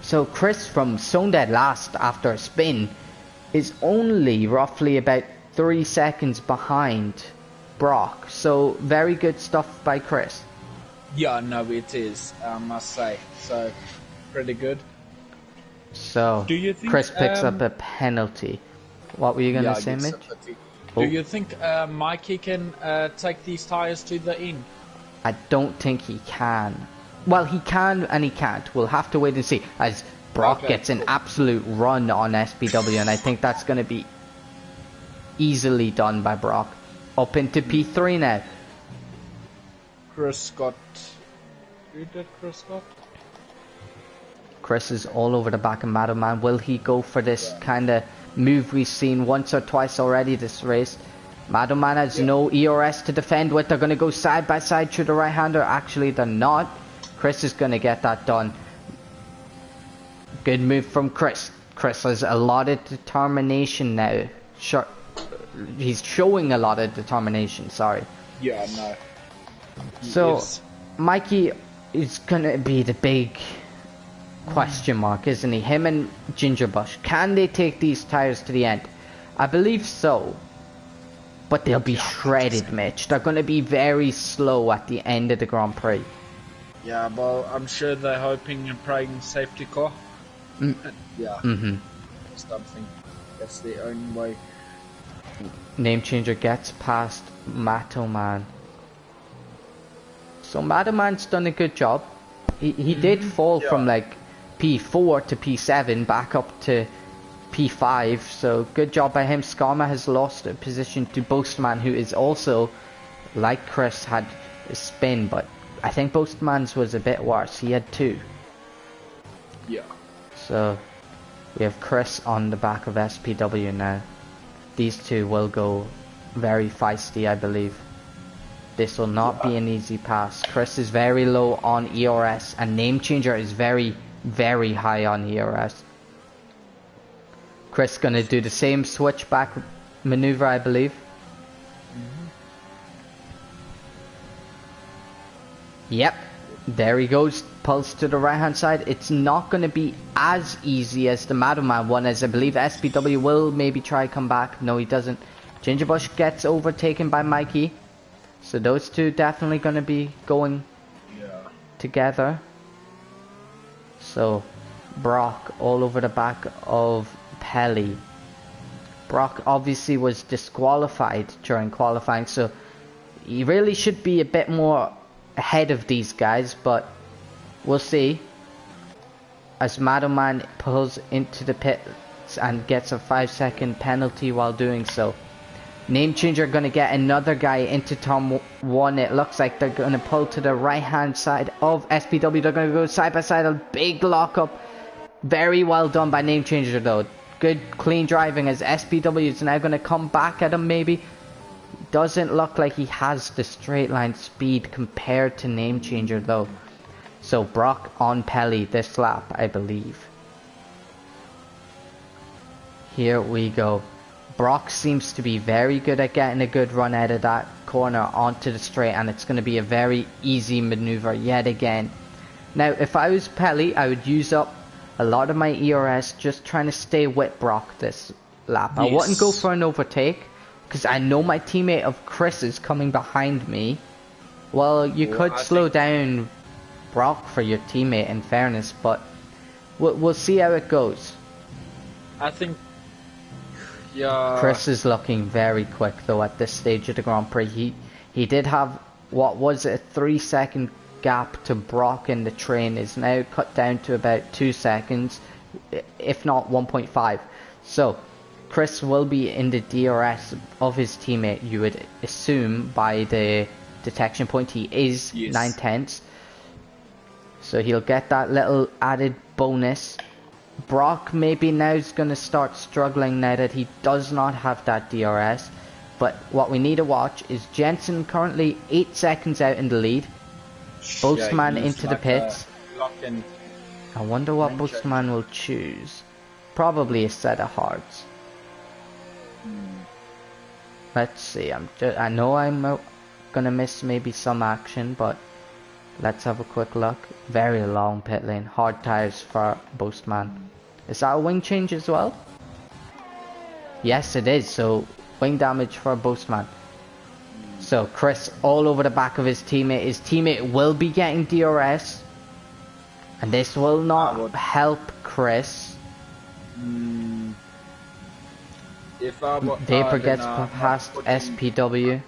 So Chris from Zone Dead last after a spin is only roughly about 3 seconds behind Brock. So very good stuff by Chris. Yeah, no, it is, I must say. So pretty good. So do you think, Chris picks up a penalty. What were you gonna say, Mitch? Do you think Mikey can take these tires to the end? I don't think he can. Well, he can and he can't. We'll have to wait and see as Brock gets an absolute run on SPW, and I think that's going to be easily done by Brock. Up into P3 now. Chris got... Who did Chris got? Chris is all over the back of Madman. Will he go for this kind of move we've seen once or twice already this race? Madman has no ERS to defend with. They're going to go side by side through the right-hander. Actually, they're not. Chris is going to get that done. Good move from Chris. Chris has a lot of determination now. Sure, he's showing a lot of determination, sorry. Yeah, no. So, Mikey is going to be the big question mark, isn't he? Him and Gingerbush. Can they take these tires to the end? I believe so. But they'll be shredded, Mitch. They're going to be very slow at the end of the Grand Prix. Yeah, well, I'm sure they're hoping and praying safety car. Yeah. Something. That's the only way. Name changer gets past Matoman. So Matoman's done a good job. He did fall from like P4 to P7 back up to P5, so good job by him. Skarma has lost a position to Boastman, who is also, like Chris, had a spin, but I think Boastman's was a bit worse. He had 2. Yeah. So we have Chris on the back of SPW now. These two will go very feisty, I believe. This will not be an easy pass. Chris is very low on ERS, and Name Changer is very, very high on ERS. Chris gonna do the same switchback maneuver, I believe. Yep, there he goes. Pulse to the right hand side. It's not gonna be as easy as the Madman one, as I believe SPW will maybe try come back. No, he doesn't. Gingerbush gets overtaken by Mikey. So those two definitely gonna be going together. So Brock all over the back of Pelly. Brock obviously was disqualified during qualifying, so he really should be a bit more ahead of these guys, but we'll see. As Madman pulls into the pits and gets a 5-second penalty while doing so. Name Changer gonna get another guy into turn 1. It looks like they're gonna pull to the right hand side of SPW. They're gonna go side by side, a big lockup. Very well done by Name Changer though. Good clean driving as SPW is now gonna come back at him maybe. Doesn't look like he has the straight line speed compared to Name Changer though. So Brock on Pelly this lap, I believe. Here we go. Brock seems to be very good at getting a good run out of that corner onto the straight, and it's going to be a very easy maneuver yet again. Now, if I was Pelly, I would use up a lot of my ERS just trying to stay with Brock this lap. Yes. I wouldn't go for an overtake, because I know my teammate of Chris is coming behind me. Well, you could slow down Brock for your teammate in fairness, but we'll see how it goes. I think Chris is looking very quick though at this stage of the Grand Prix. He did have what was a 3-second gap to Brock in the train, is now cut down to about 2 seconds, if not 1.5. So Chris will be in the DRS of his teammate, you would assume by the detection point. He is 9/10. So he'll get that little added bonus. Brock maybe now is going to start struggling now that he does not have that DRS. But what we need to watch is Jensen currently 8 seconds out in the lead. Boastman into the pits. I wonder what Boastman will choose. Probably a set of hearts. Let's see. I know I'm going to miss maybe some action, but let's have a quick look. Very long pit lane. Hard tires for Boastman. Is that a wing change as well? Yes, it is. So wing damage for Boastman. So Chris all over the back of his teammate. His teammate will be getting DRS. And this will not help Chris. If I were, Vapor then gets not past putting, SPW.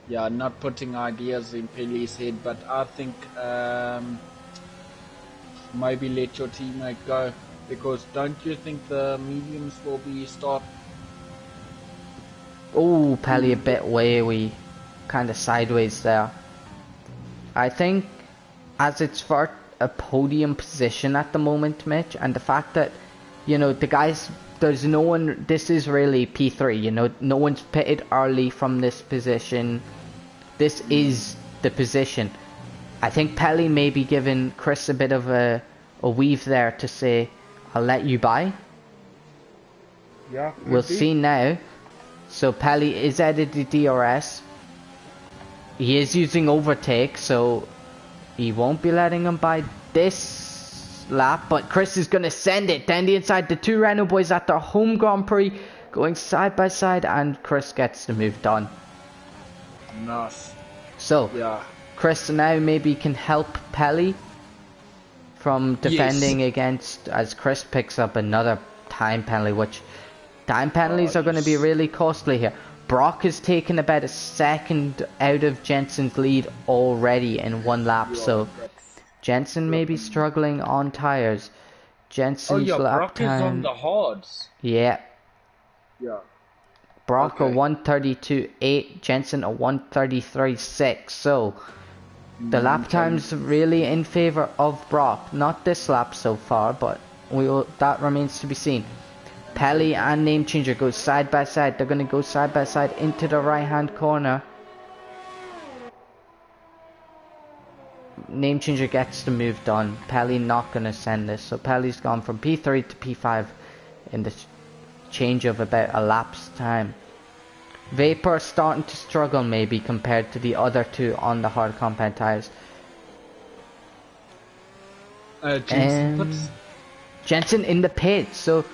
yeah, not putting ideas in Pelle's head, but I think maybe let your teammate go, because don't you think the mediums will be start? Oh, Pelly a bit wayway, kind of sideways there. I think as it's for a podium position at the moment, Mitch, and the fact that, you know, the guys, there's no one, this is really P3, you know, no one's pitted early from this position. This is the position. I think Pelly may be giving Chris a bit of a weave there to say, I'll let you by. Yeah, We'll see now. So Pelly is added the DRS. He is using overtake, so he won't be letting him by this lap. But Chris is going to send it down the inside. The two Renault boys at their home Grand Prix going side by side, and Chris gets the move done. Nice. So, yeah. Chris now maybe can help Pelly from defending against, as Chris picks up another time penalty, which time penalties are going to be really costly here. Brock has taken about a second out of Jensen's lead already in one lap, so Jensen may be struggling on tyres. Jensen's lap Brock time. is on the hards. Yeah. Yeah. Brock a 132.8, Jensen a 133.6. So the lap time's really in favour of Brock. Not this lap so far, but that remains to be seen. Pelly and Name Changer go side by side. They're going to go side by side into the right hand corner. Name Changer gets the move done. Pelly not going to send this. So Pelly's gone from P3 to P5 in the change of about a lap's time. Vapor starting to struggle maybe compared to the other two on the hard compound tyres. Jensen in the pit, so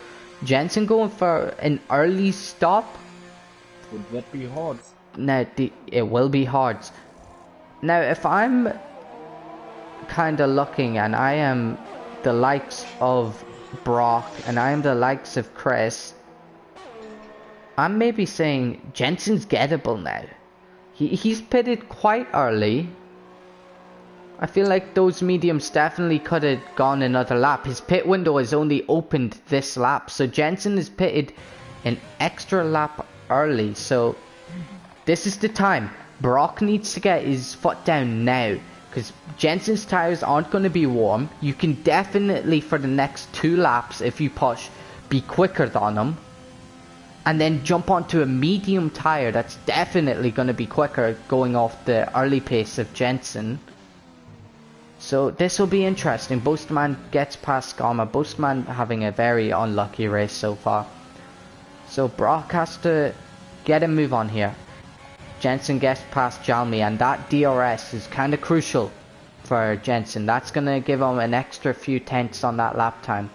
Jensen going for an early stop. Would that be hard? Now it will be hard. Now if I'm kind of looking and I am the likes of Brock and I am the likes of Chris, I'm maybe saying Jensen's gettable now. He's pitted quite early. I feel like those mediums definitely could have gone another lap. His pit window has only opened this lap, so Jensen is pitted an extra lap early. So this is the time. Brock needs to get his foot down now, because Jensen's tyres aren't going to be warm. You can definitely, for the next 2 laps, if you push, be quicker than him. And then jump onto a medium tyre that's definitely going to be quicker going off the early pace of Jensen. So this will be interesting. Boastman gets past Skama. Boastman having a very unlucky race so far. So Brock has to get a move on here. Jensen gets past Jalmi, and that DRS is kind of crucial for Jensen. That's going to give him an extra few tenths on that lap time.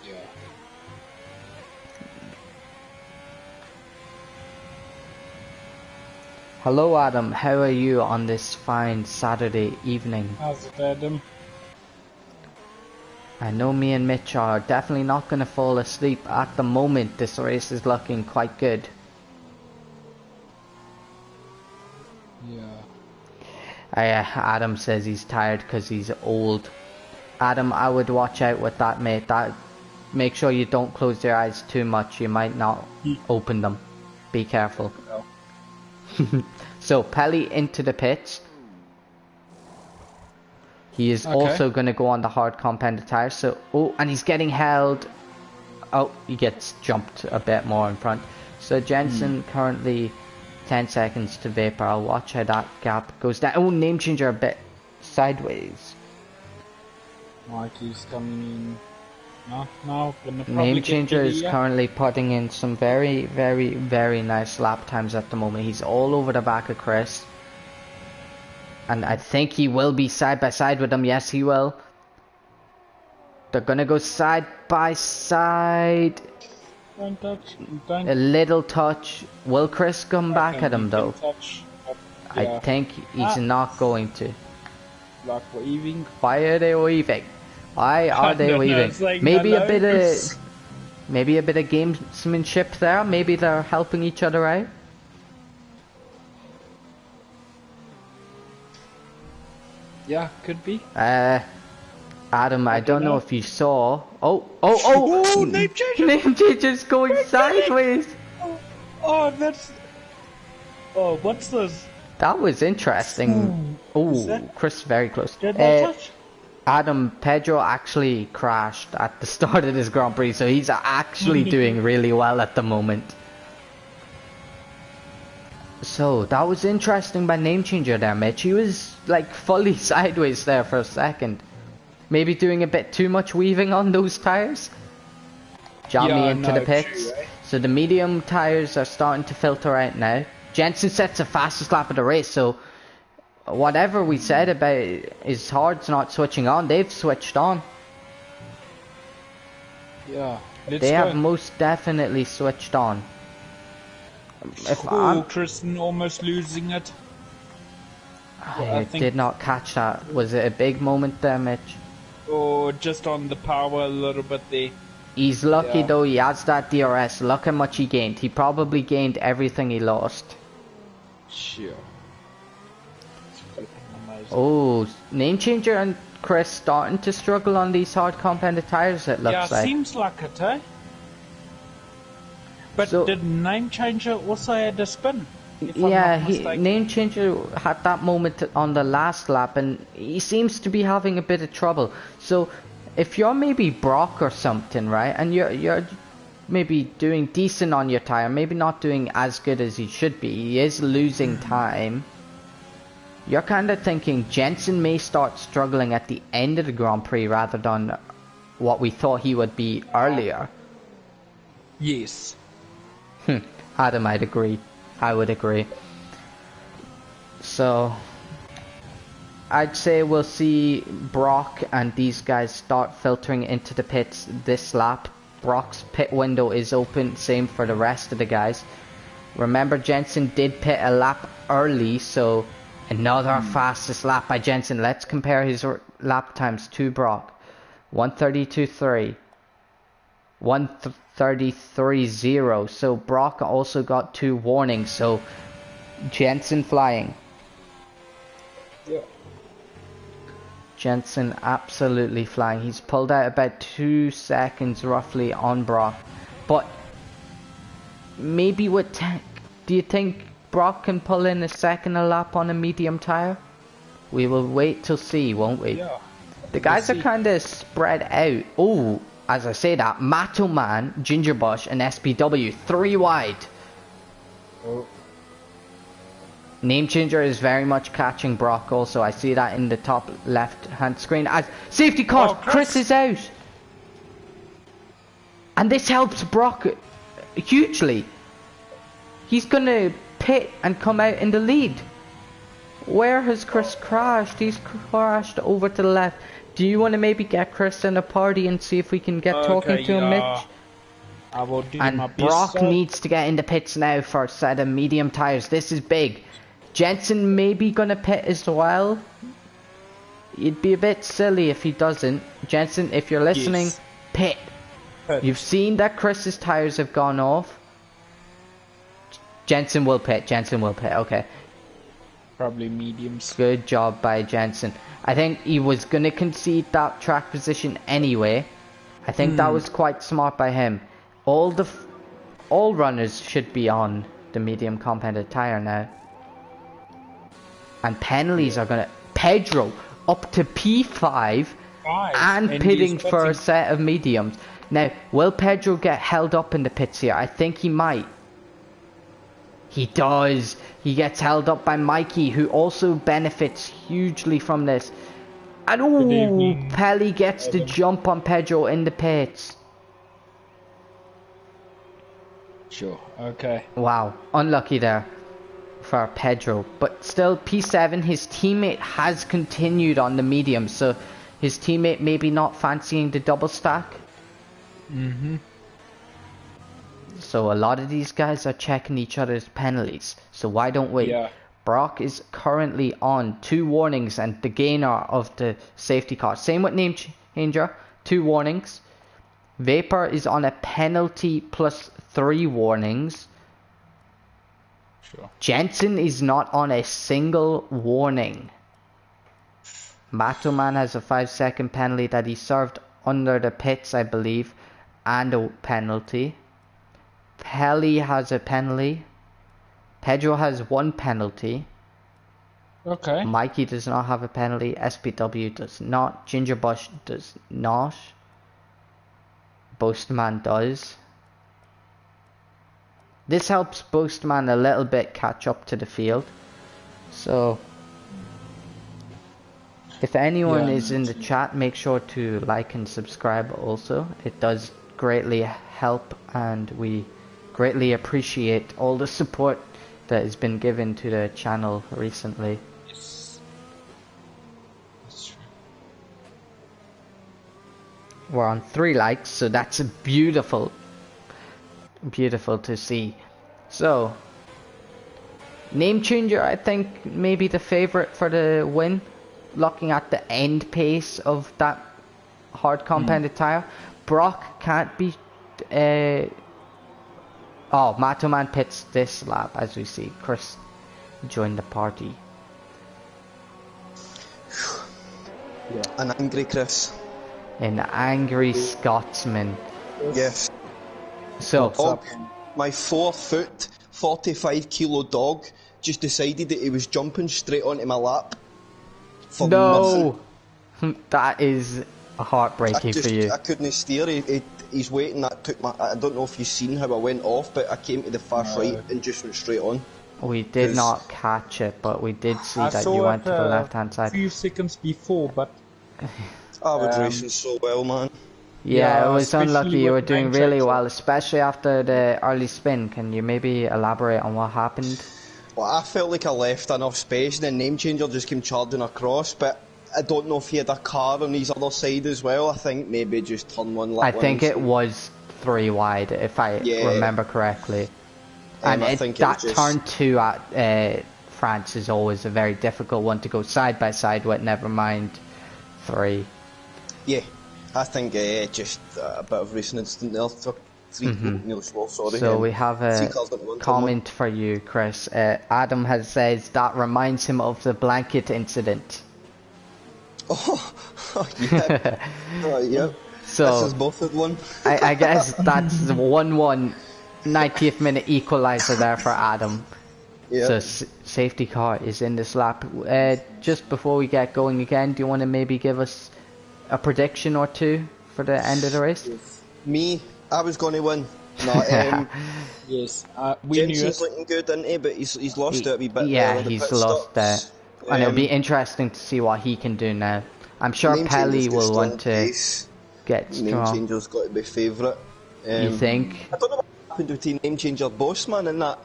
Yeah. Hello Adam, how are you on this fine Saturday evening? How's it, Adam? I know me and Mitch are definitely not going to fall asleep at the moment. This race is looking quite good. Yeah. Adam says he's tired because he's old. Adam, I would watch out with that, mate. Make sure you don't close your eyes too much. You might not open them. Be careful. No. So Pelly into the pits. He is also going to go on the hard compounded tire. So and he's getting held. Oh, he gets jumped a bit more in front. So Jensen currently 10 seconds to Vapor. I'll watch how that gap goes down. Oh, Name Changer a bit sideways. Mikey's coming in. No, Name Changer is currently putting in some very, very, very nice lap times at the moment. He's all over the back of Chris. And I think he will be side by side with him. Yes, he will. They're going to go side by side. Don't touch. Don't. A little touch. Will Chris come back at him though? Touch, I think he's not going to. Like weaving. Why are they weaving? Why are they weaving? Like Maybe a bit of Maybe a bit of gamesmanship there. Maybe they're helping each other out. Yeah, could be. Adam, I don't know if you saw. Oh! Oh, name changer! Name changer's going sideways! Oh, that's... Oh, what's this? That was interesting. Oh, that... Chris, very close. Did I touch? Adam, Pedro actually crashed at the start of this Grand Prix, so he's actually doing really well at the moment. So, that was interesting by name changer there, Mitch. He was like fully sideways there for a second. Maybe doing a bit too much weaving on those tires. Jam me into the pits. True, right? So the medium tires are starting to filter out now. Jensen sets the fastest lap of the race, so whatever we said about his hards not switching on, they've switched on. Yeah, they have most definitely switched on. Kristen almost losing it. I did not catch that. Was it a big moment there, Mitch? Oh, just on the power a little bit there. He's lucky though, he has that DRS. Look how much he gained. He probably gained everything he lost. Sure. Oh, name changer and Chris starting to struggle on these hard compounded tires, it looks like. Yeah, seems like it, eh? But so, did name changer also had a spin? Yeah, name changer had that moment on the last lap, and he seems to be having a bit of trouble. So, if you're maybe Brock or something, right, and you're maybe doing decent on your tire, maybe not doing as good as he should be, he is losing time. You're kind of thinking Jensen may start struggling at the end of the Grand Prix rather than what we thought he would be earlier. Yes. Adam, I'd agree. I would agree. So, I'd say we'll see Brock and these guys start filtering into the pits this lap. Brock's pit window is open, same for the rest of the guys. Remember, Jensen did pit a lap early, so another fastest lap by Jensen. Let's compare his lap times to Brock. 1:32.3. 1:33.0. So Brock also got 2 warnings. So Jensen flying. Yeah. Jensen absolutely flying. He's pulled out about 2 seconds roughly on Brock. But maybe with tech, do you think Brock can pull in a second a lap on a medium tire? We will wait till see, won't we? Yeah. The guys are kind of spread out. Oh, as I say that, Macho Man, Ginger Bush, and SPW, 3 wide. Oh. Name changer is very much catching Brock also. I see that in the top left hand screen. As safety cars, Chris is out. And this helps Brock hugely. He's gonna pit and come out in the lead. Where has Chris crashed? He's crashed over to the left. Do you want to maybe get Chris in a party and see if we can get talking to him, Mitch? I will do and my best. Brock needs to get in the pits now for a set of medium tires. This is big. Jensen may be gonna pit as well. It'd be a bit silly if he doesn't. Jensen, if you're listening, pit. You've seen that Chris's tires have gone off. Jensen will pit. Jensen will pit. Okay. Probably mediums. Good job by Jensen. I think he was going to concede that track position anyway. I think that was quite smart by him. All runners should be on the medium compounded tire now. And penalties are going to... Pedro up to P5 and pitting for a set of mediums. Now, will Pedro get held up in the pits here? I think he might. He does. He gets held up by Mikey, who also benefits hugely from this. And ooh, Pelly gets the jump on Pedro in the pits. Sure, okay. Wow, unlucky there for Pedro. But still, P7, his teammate has continued on the medium, so his teammate maybe not fancying the double stack. So a lot of these guys are checking each other's penalties. So why don't we? Yeah. Brock is currently on 2 warnings and the gainer of the safety car. Same with name changer, 2 warnings. Vapor is on a penalty plus 3 warnings. Sure. Jensen is not on a single warning. Matoman has a 5-second penalty that he served under the pits, I believe, and a penalty. Pelly has a penalty. Pedro has 1 penalty. Okay. Mikey does not have a penalty. SPW does not. Gingerbush does not. Boastman does. This helps Boastman a little bit catch up to the field. So, if anyone is in the chat, make sure to like and subscribe also. It does greatly help, and we greatly appreciate all the support that has been given to the channel recently. Yes. That's true. We're on 3 likes, so that's beautiful. Beautiful to see. So, name changer, I think maybe the favorite for the win. Looking at the end pace of that hard compounded tire, Brock can't be. Oh, Matoman pits this lap as we see Chris join the party. Yeah. An angry Chris. An angry Scotsman. Yes. So, dog, my 4-foot, 45-kilo dog just decided that he was jumping straight onto my lap. For no! That is heartbreaking for you. I couldn't steer. He's waiting. That took my. I don't know if you've seen how I went off, but I came to the fast right and just went straight on. We did not catch it, but we did see that you went to the left-hand side. A few seconds before, but I was racing so well, man. Yeah, it was especially unlucky. You were with doing name really changer. well, especially after the early spin. Can you maybe elaborate on what happened? Well, I felt like I left enough space, and then Name Changer just came charging across, but I don't know if he had a car on his other side as well. I think maybe just turn one lap. I think it was 3 wide, if I remember correctly. And I think that just... turn 2 at France is always a very difficult one to go side by side with, never mind 3. Yeah, I think just a bit of racing instinct there. Took 3 nearly slow, sorry. So we have a comment for you, Chris. Adam has says that reminds him of the blanket incident. Oh yeah. Yeah. So this is both at one. I guess that's the 1-1 90th minute equalizer there for Adam. Yeah. So safety car is in this lap. Just before we get going again, do you want to maybe give us a prediction or two for the end of the race? Me, I was going to win. No, yes, we knew Jensen's it. looking good, isn't he? But he's lost it a wee bit. Yeah, there on the he's pit lost stops. and it'll be interesting to see what he can do now. I'm sure Name Pelly Changer's got will strong want to pace. get Name strong. Changer's got to be favourite. You think? I don't know what happened between Name Changer Bossman and that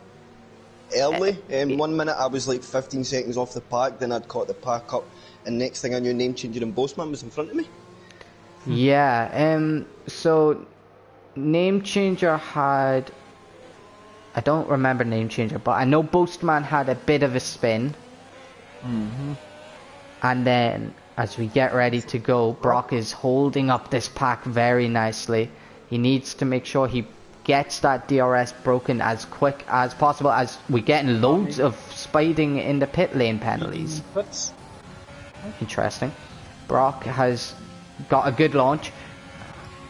early. 1 minute I was like 15 seconds off the pack, then I'd caught the pack up, and next thing I knew, Name Changer and Bossman was in front of me. Yeah, so Name Changer had... I don't remember Name Changer, but I know Boastman had a bit of a spin. And then, as we get ready to go, Brock is holding up this pack very nicely. He needs to make sure he gets that DRS broken as quick as possible, as we're getting loads of speeding in the pit lane penalties. Interesting. Brock has got a good launch,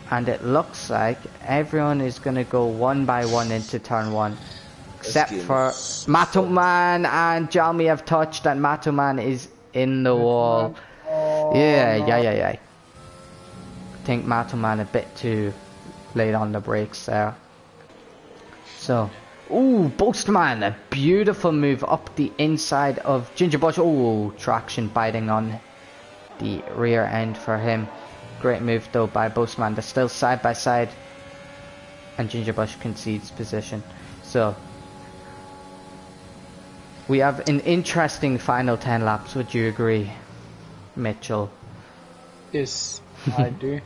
and it looks like everyone is going to go one by one into turn 1, except for Matoman, and Jalmi have touched, and Matoman is in the wall. Yeah. I think Matoman a bit too late on the brakes there. So, ooh, Boastman, a beautiful move up the inside of Gingerbush. Oh, traction biting on the rear end for him. Great move though by Boastman. They're still side by side, and Gingerbush concedes position. So we have an interesting final 10 laps. Would you agree, Mitchell? Yes, I do.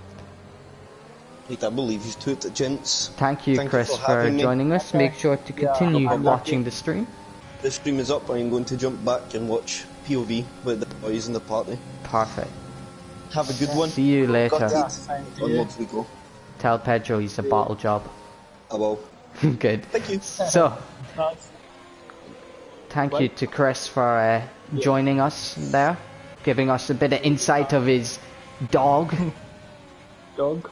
I can't believe he's to it, gents. Thank you, Chris, for joining us. Okay. Make sure to continue watching the stream. The stream is up. I'm going to jump back and watch POV with the boys in the party. Perfect. Have a good one. See you later. Onwards we go. Tell Pedro he's a bottle job. I will. Good. Thank you. So, Nice. thank you to Chris for joining us there, giving us a bit of insight of his dog. Dog.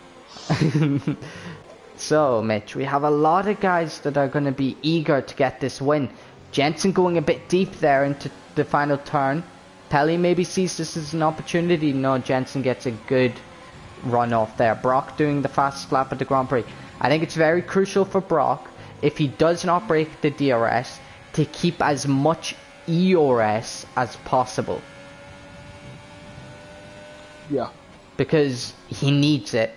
So, Mitch, we have a lot of guys that are going to be eager to get this win. Jensen going a bit deep there into the final turn. Pelly maybe sees this as an opportunity. No, Jensen gets a good run off there. Brock doing the fastest lap at the Grand Prix. I think it's very crucial for Brock, if he does not break the DRS, to keep as much ERS as possible. Yeah. Because he needs it.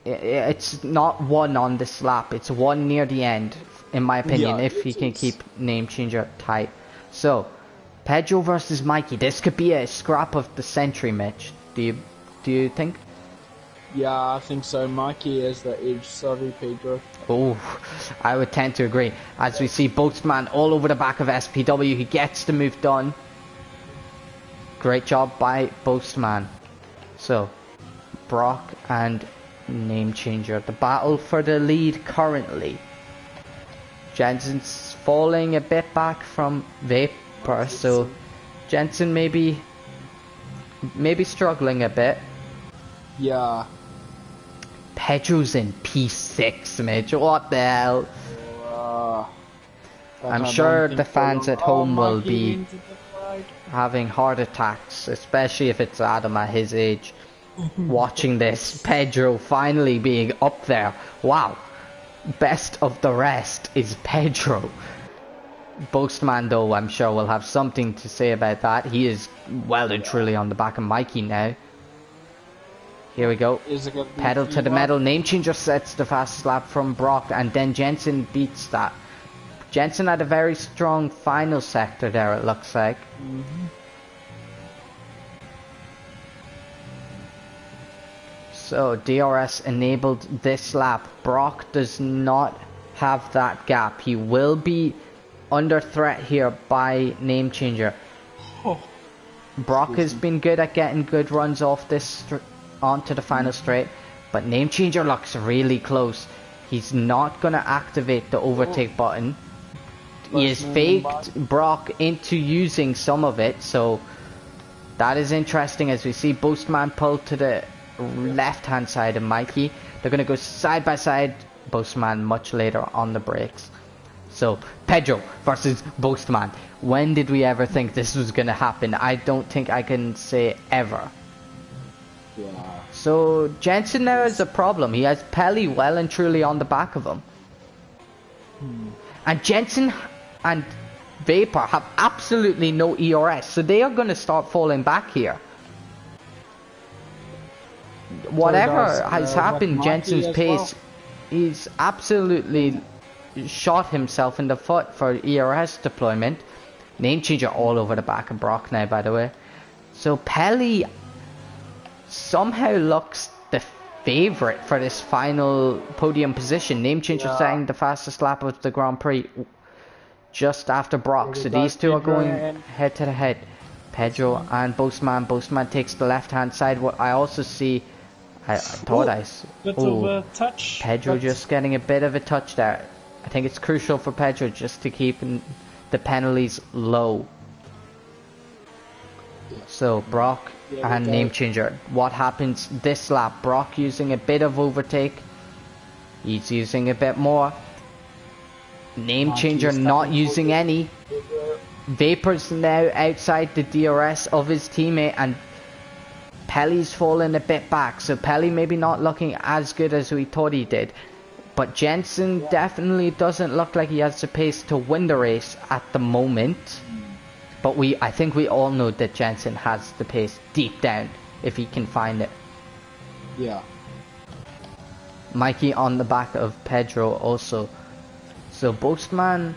It's not one on this lap, it's one near the end, in my opinion, Yeah, if he can keep name changer tight. So, Pedro versus Mikey. This could be a scrap of the century, Mitch. Do you think? Yeah, I think so. Mikey is the edge. Sorry, Pedro. Oh, I would tend to agree. As we see Boatman all over the back of SPW, he gets the move done. Great job by Boatman. So, Brock and name changer. The battle for the lead currently. Jensen's falling a bit back from Vapor, so Jensen maybe struggling a bit. Yeah. Pedro's in P6, Mitch. What the hell? I'm sure the fans at home will be having heart attacks, especially if it's Adam at his age, watching this. Pedro finally being up there. Wow. Best of the rest is Pedro. Boastman, though, I'm sure will have something to say about that. He is well and truly on the back of Mikey now. Here we go. Pedal to the metal. Name changer sets the fastest lap from Brock, and then Jensen beats that. Jensen had a very strong final sector there, it looks like. So DRS enabled this lap. Brock does not have that gap. He will be under threat here by name changer. Brock has been good at getting good runs off this onto the final straight, but name changer looks really close. He's not going to activate the overtake button. He has faked Brock into using some of it, so that is interesting as we see Boastman pull to the left hand side of Mikey. They're going to go side by side. Boastman much later on the brakes. So Pedro versus Boastman. When did we ever think this was going to happen? I don't think I can say ever. Yeah. So Jensen now is a problem. He has Pelly well and truly on the back of him. And Jensen and Vapor have absolutely no ERS, so they are going to start falling back here. Whatever has happened, Jensen's pace, he's absolutely shot himself in the foot for ERS deployment. Name changer all over the back of Brock now, by the way. So Pelly somehow looks the favourite for this final podium position. Name changer setting the fastest lap of the Grand Prix just after Brock. So these two are going head to head. Pedro and Boastman. Boastman takes the left hand side. What I also see, I thought bit of a touch. Pedro just getting a bit of a touch there. I think it's crucial for Pedro just to keep the penalties low. So Brock and name changer. What happens this lap? Brock using a bit of overtake. He's using a bit more. Name changer not using any. Vapor's now outside the DRS of his teammate, and Pelly's falling a bit back. So Pelly maybe not looking as good as we thought he did. But Jensen definitely doesn't look like he has the pace to win the race at the moment. But I think we all know that Jensen has the pace deep down, if he can find it. Yeah. Mikey on the back of Pedro also. So Boastman,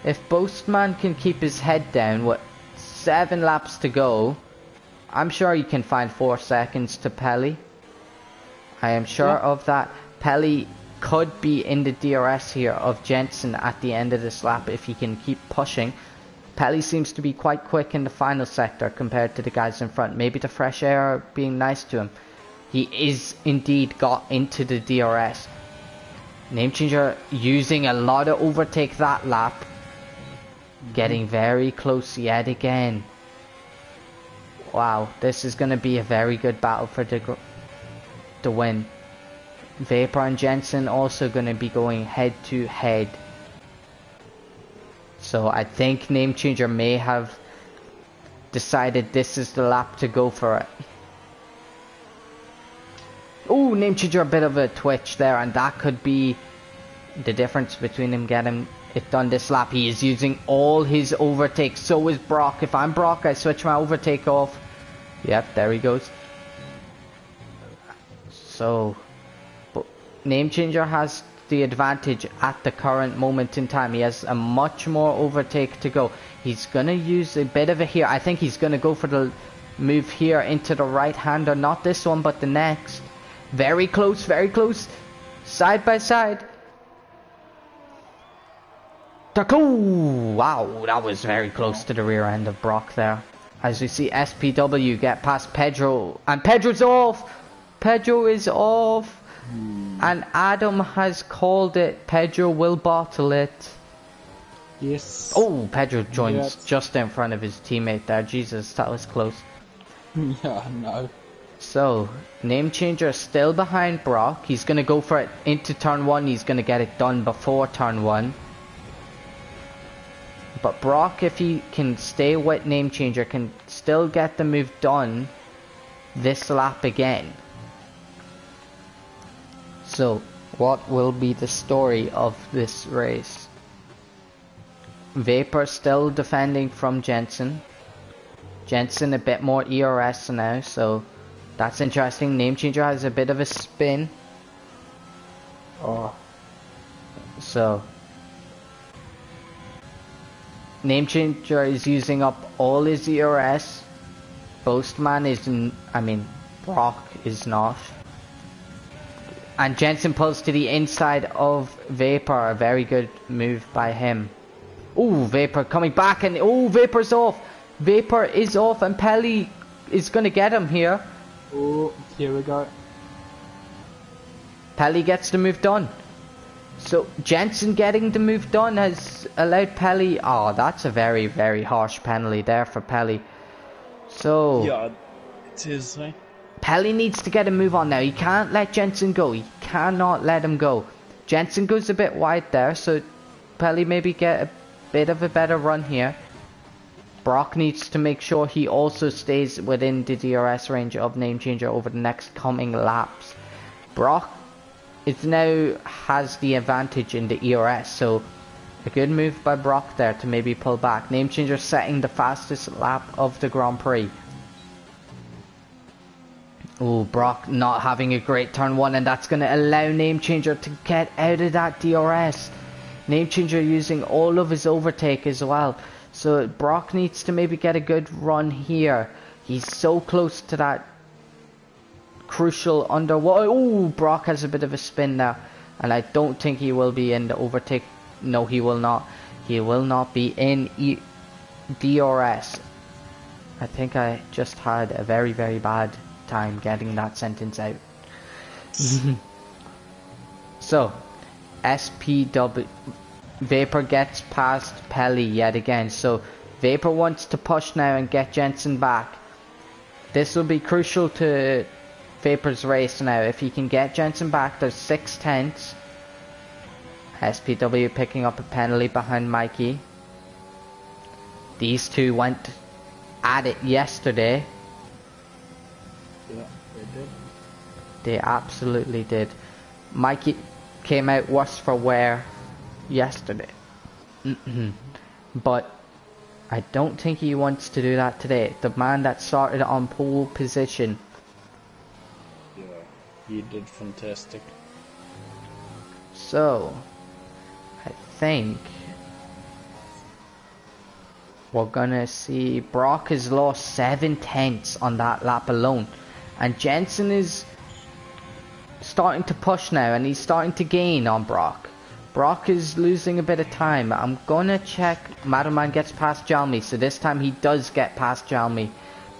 if Boastman can keep his head down with 7 laps to go, I'm sure he can find 4 seconds to Pelly. I am sure of that. Pelly could be in the DRS here of Jensen at the end of this lap if he can keep pushing. Pelly seems to be quite quick in the final sector compared to the guys in front. Maybe the fresh air being nice to him. He is indeed got into the DRS. Name changer using a lot of overtake that lap. Getting very close yet again. Wow, this is going to be a very good battle for the win. Vapor and Jensen also going to be going head to head. So I think Name Changer may have decided this is the lap to go for it. Oh, Name Changer, a bit of a twitch there, and that could be the difference between him getting it done this lap. He is using all his overtakes. So is Brock. If I'm Brock, I switch my overtake off. Yep, there he goes. So, but Name Changer has the advantage at the current moment in time. He has a much more overtake to go. He's going to use a bit of it here. I think he's going to go for the move here into the right hander. Not this one, but the next. Very close, very close. Side by side. Wow, that was very close to the rear end of Brock there. As we see SPW get past Pedro. And Pedro's off. Pedro is off. And Adam has called it. Pedro will bottle it. Yes. Oh, Pedro joins just in front of his teammate there. Jesus, that was close. Yeah, no. So, Name Changer still behind Brock. He's going to go for it into turn 1. He's going to get it done before turn 1. But Brock, if he can stay with Name Changer, can still get the move done this lap again. So, what will be the story of this race? Vapor still defending from Jensen. Jensen a bit more ERS now, so that's interesting. Name Changer has a bit of a spin. Oh. So, Name Changer is using up all his ERS. Boastman is, Brock is not. And Jensen pulls to the inside of Vapor. A very good move by him. Oh, Vapor coming back, and oh, Vapor's off. Vapor is off, and Pelly is going to get him here. Oh, here we go. Pelly gets the move done. So Jensen getting the move done has allowed Pelly. Oh, that's a very, very harsh penalty there for Pelly. So yeah, it is. Eh? Pelly needs to get a move on now. He can't let Jensen go. He cannot let him go. Jensen goes a bit wide there, so Pelly maybe get a bit of a better run here. Brock needs to make sure he also stays within the DRS range of Name Changer over the next coming laps. Brock is now has the advantage in the ERS, so a good move by Brock there to maybe pull back. Name Changer setting the fastest lap of the Grand Prix. Oh, Brock not having a great turn 1, and that's going to allow Name Changer to get out of that DRS. Name Changer using all of his overtake as well. So Brock needs to maybe get a good run here. He's so close to that crucial underwater. Oh, Brock has a bit of a spin now. And I don't think he will be in the overtake. No, he will not. He will not be in DRS. I think I just had a very, very bad time getting that sentence out. So, SPW Vapor gets past Pelly yet again. So Vapor wants to push now and get Jensen back. This will be crucial to Vapor's race now. If he can get Jensen back, there's 6 tenths. SPW picking up a penalty behind Mikey. These two went at it yesterday. Yeah, they did. They absolutely did. Mikey came out worse for wear yesterday. But I don't think he wants to do that today. The man that started on pole position. Yeah, he did fantastic. So, I think we're gonna see Brock has lost 7 tenths on that lap alone. And Jensen is starting to push now, and he's starting to gain on Brock. Brock is losing a bit of time. I'm gonna check. Madman gets past Jalmi, so this time he does get past Jalmi.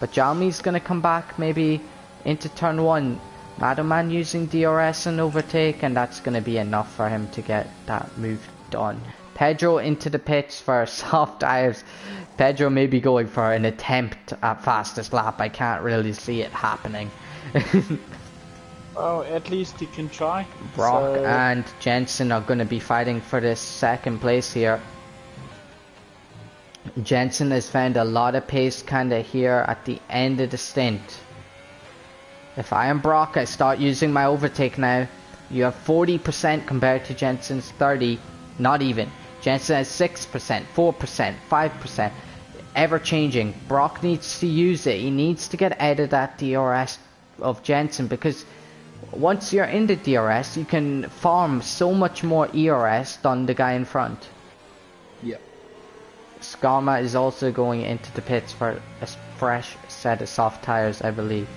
But Jalmi's gonna come back maybe into turn 1. Madman using DRS and overtake, and that's going to be enough for him to get that move done. Pedro into the pits for soft tires. Pedro may be going for an attempt at fastest lap. I can't really see it happening. Oh, at least he can try. Brock and Jensen are going to be fighting for this second place here. Jensen has found a lot of pace kind of here at the end of the stint. If I am Brock, I start using my overtake now. You have 40% compared to Jensen's 30. Not even. Jensen has 6%, 4%, 5%. Ever changing. Brock needs to use it. He needs to get out of that DRS of Jensen, because once you're in the DRS, you can farm so much more ERS than the guy in front. Yep. Skarma is also going into the pits for a fresh set of soft tires, I believe.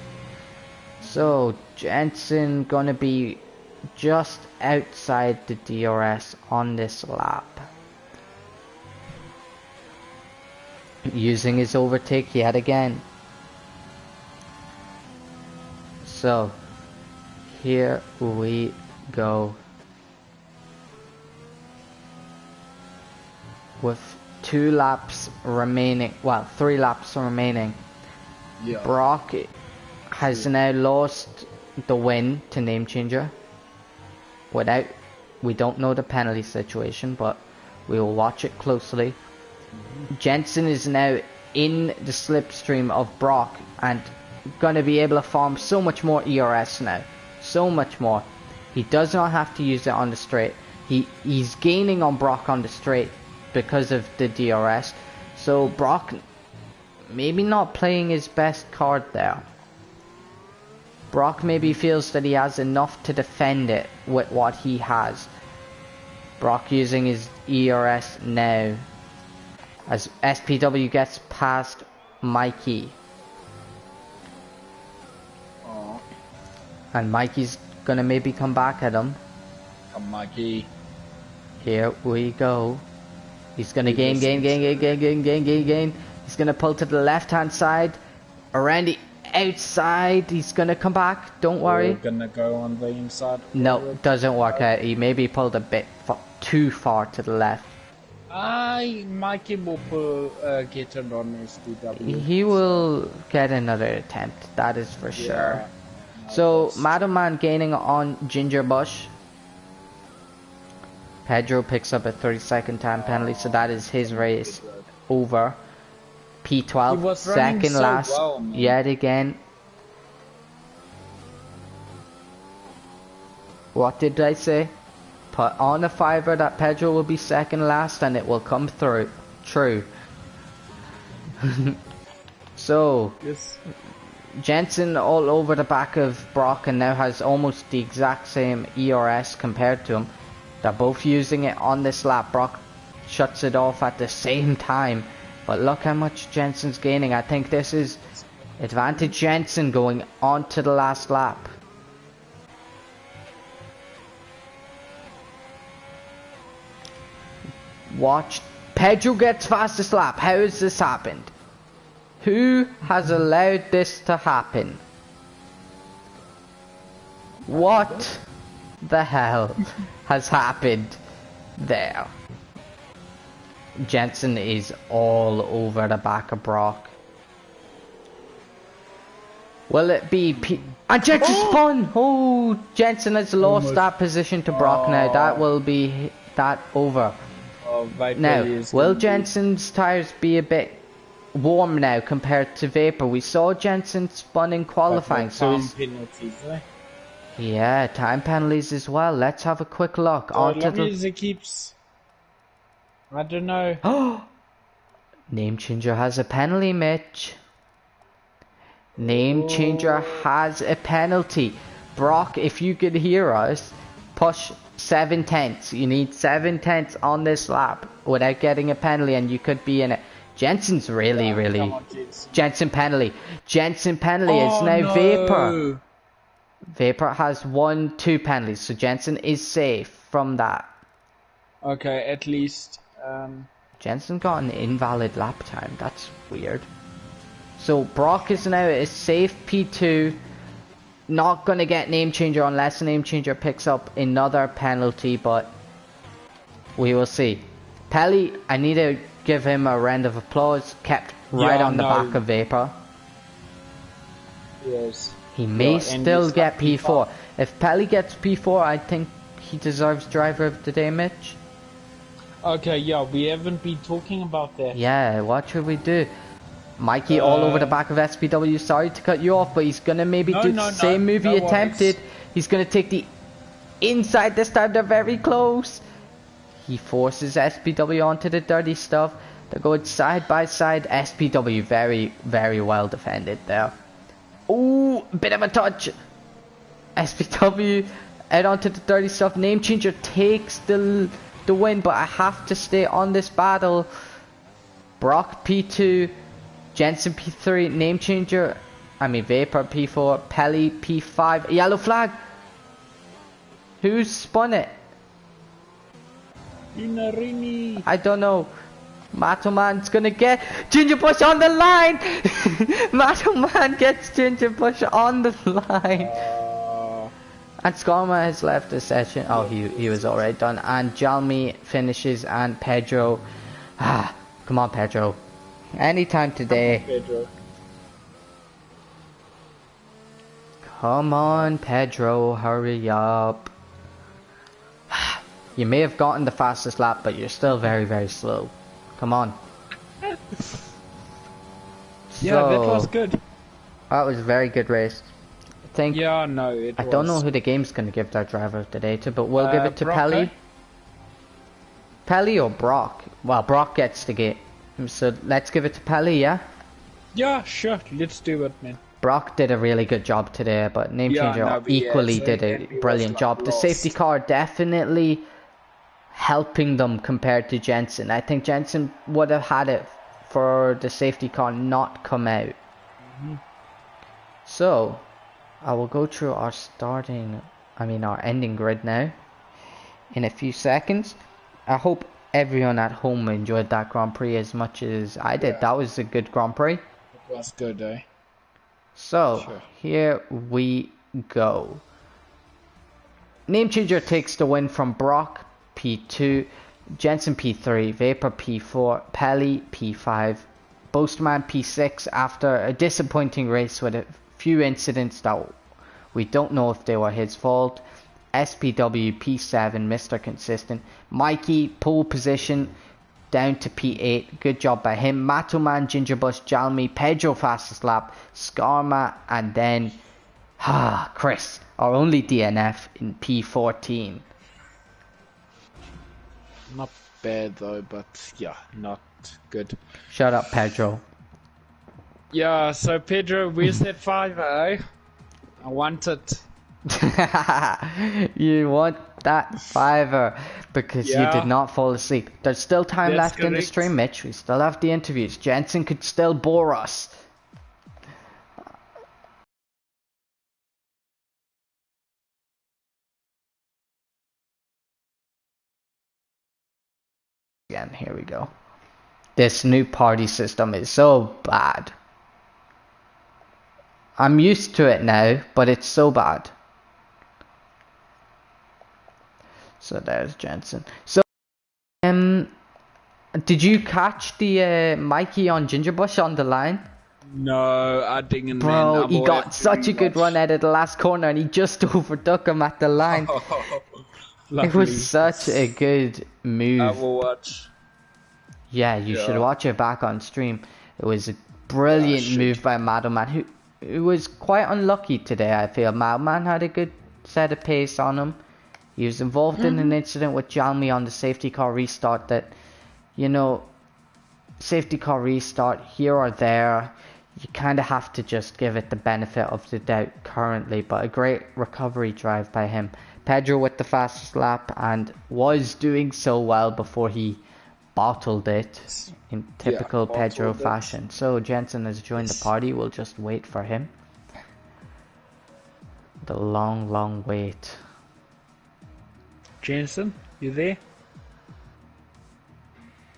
So Jensen gonna be just outside the DRS on this lap. Using his overtake yet again. So here we go. With 2 laps remaining, well, 3 laps remaining. Yeah. Brock has now lost the win to Name Changer. We don't know the penalty situation, but we will watch it closely. Jensen is now in the slipstream of Brock and gonna be able to farm so much more ERS now. So much more. He does not have to use it on the straight. He's gaining on Brock on the straight because of the DRS. So Brock maybe not playing his best card there. Brock maybe feels that he has enough to defend it with what he has. Brock using his ERS now as SPW gets past Mikey. Oh. And Mikey's gonna maybe come back at him. Come, Mikey. Here we go. He's gonna gain. He's gonna pull to the left hand side. Around the outside. He's gonna come back. Don't worry. We're gonna go on the inside. No, doesn't work out. He maybe pulled a bit too far to the left. Mikey will get it on SDW. He will get another attempt. That is for sure. So Madam Man gaining on Ginger Bush. Pedro picks up a 30-second time penalty, so that is his race over. P12 second so last well, yet again. What did I say? Put on a fiver that Pedro will be second last and it will come through. True. So Yes. Jensen all over the back of Brock and now has almost the exact same ERS compared to him. They're both using it on this lap. Brock shuts it off at the same time. But look how much Jensen's gaining. I think this is advantage Jensen going on to the last lap. Watch. Pedro gets fastest lap. How has this happened? Who has allowed this to happen? What the hell has happened there? Jensen is all over the back of Brock. Will it be and Jensen spun! Oh, Jensen has lost that position to Brock now. That will be that over. Now, will Jensen's tyres be a bit warm now compared to Vapor? We saw Jensen spun in qualifying, so time penalties, eh? yeah, time penalties as well. Let's have a quick look. As long as it keeps, I don't know. Oh, Name Changer has a penalty, Mitch. Name Changer has a penalty. Brock, if you could hear us, push 7 tenths. You need 7 tenths on this lap without getting a penalty, and you could be in it. Jensen's really. On, Jensen penalty. Jensen penalty is now no. Vapor. Vapor has 2 penalties, so Jensen is safe from that. Okay, at least. Jensen got an invalid lap time. That's weird. So Brock is now a safe P2. not going to get name changer unless the name changer picks up another penalty, but we will see. Pelly, I need to give him a round of applause. Kept right on the back of Vapor. Yes. He may still get P4. If Pelly gets P4, I think he deserves driver of the day, Mitch. Okay, yeah, we haven't been talking about that. Yeah, what should we do? Mikey all over the back of SPW. Sorry to cut you off, but he's gonna maybe do the same move he attempted. He's gonna take the inside this time. They're very close. He forces SPW onto the dirty stuff. They're going side by side. SPW very, very well defended there. Ooh, bit of a touch. SPW out onto the dirty stuff. Name changer takes the win, but I have to stay on this battle. Brock P2, Jensen P3, name changer. Vapor P4, Pelly P5. Yellow flag. Who's spun it? Inarini. I don't know. Mato Man's gonna get Ginger Bush on the line. Mato Man gets Ginger Bush on the line. And Skarma has left the session. Oh, he was already done. And Jalmi finishes, and Pedro. Come on, Pedro. Anytime today. Pedro. Come on, Pedro. Hurry up. You may have gotten the fastest lap, but you're still very, very slow. Come on. Yeah, that was good. That was a very good race. I don't know who the game's going to give their driver today to, but we'll give it to Pelly. Pelly or Brock? Well, Brock gets the game, so let's give it to Pelly, yeah? Yeah, sure. Let's do it, man. Brock did a really good job today, but Name Changer equally did a brilliant job. The safety car definitely helping them compared to Jensen. I think Jensen would have had it for the safety car not come out. So, I will go through our our ending grid now in a few seconds. I hope everyone at home enjoyed that Grand Prix as much as I did. That was a good Grand Prix. It was good, eh? So, here we go. Name Changer takes the win from Brock P2, Jensen P3, Vapor P4, Pelly P5, Boastman P6 after a disappointing race with a few incidents that we don't know if they were his fault. SPW P7, Mr. Consistent. Mikey, pole position, down to P8. Good job by him. Matoman, Gingerbush, Jalmi, Pedro fastest lap, Skarma, and then Chris, our only DNF in P14. Not bad though, but yeah, not good. Shut up, Pedro. Yeah, so Pedro, where's that 5, eh? I want it. You want that 5er because you did not fall asleep. There's still time left in the stream, Mitch. We still have the interviews. Jensen could still bore us. Again, here we go. This new party system is so bad. I'm used to it now, but it's so bad. So there's Jensen. So, did you catch the Mikey on Gingerbush on the line? No, I didn't. Bro, he got such a good run out of the last corner, and he just overtook him at the line. It was such a good move. I will watch. Yeah, you should watch it back on stream. It was a brilliant move by Madoman, who was quite unlucky today, I feel. Madoman had a good set of pace on him. He was involved in an incident with Jalmi on the safety car restart that, you know, safety car restart here or there, you kind of have to just give it the benefit of the doubt currently, but a great recovery drive by him. Pedro with the fastest lap and was doing so well before he bottled it in typical Pedro fashion. So Jensen has joined the party. We'll just wait for him. The long wait. Jensen, you there?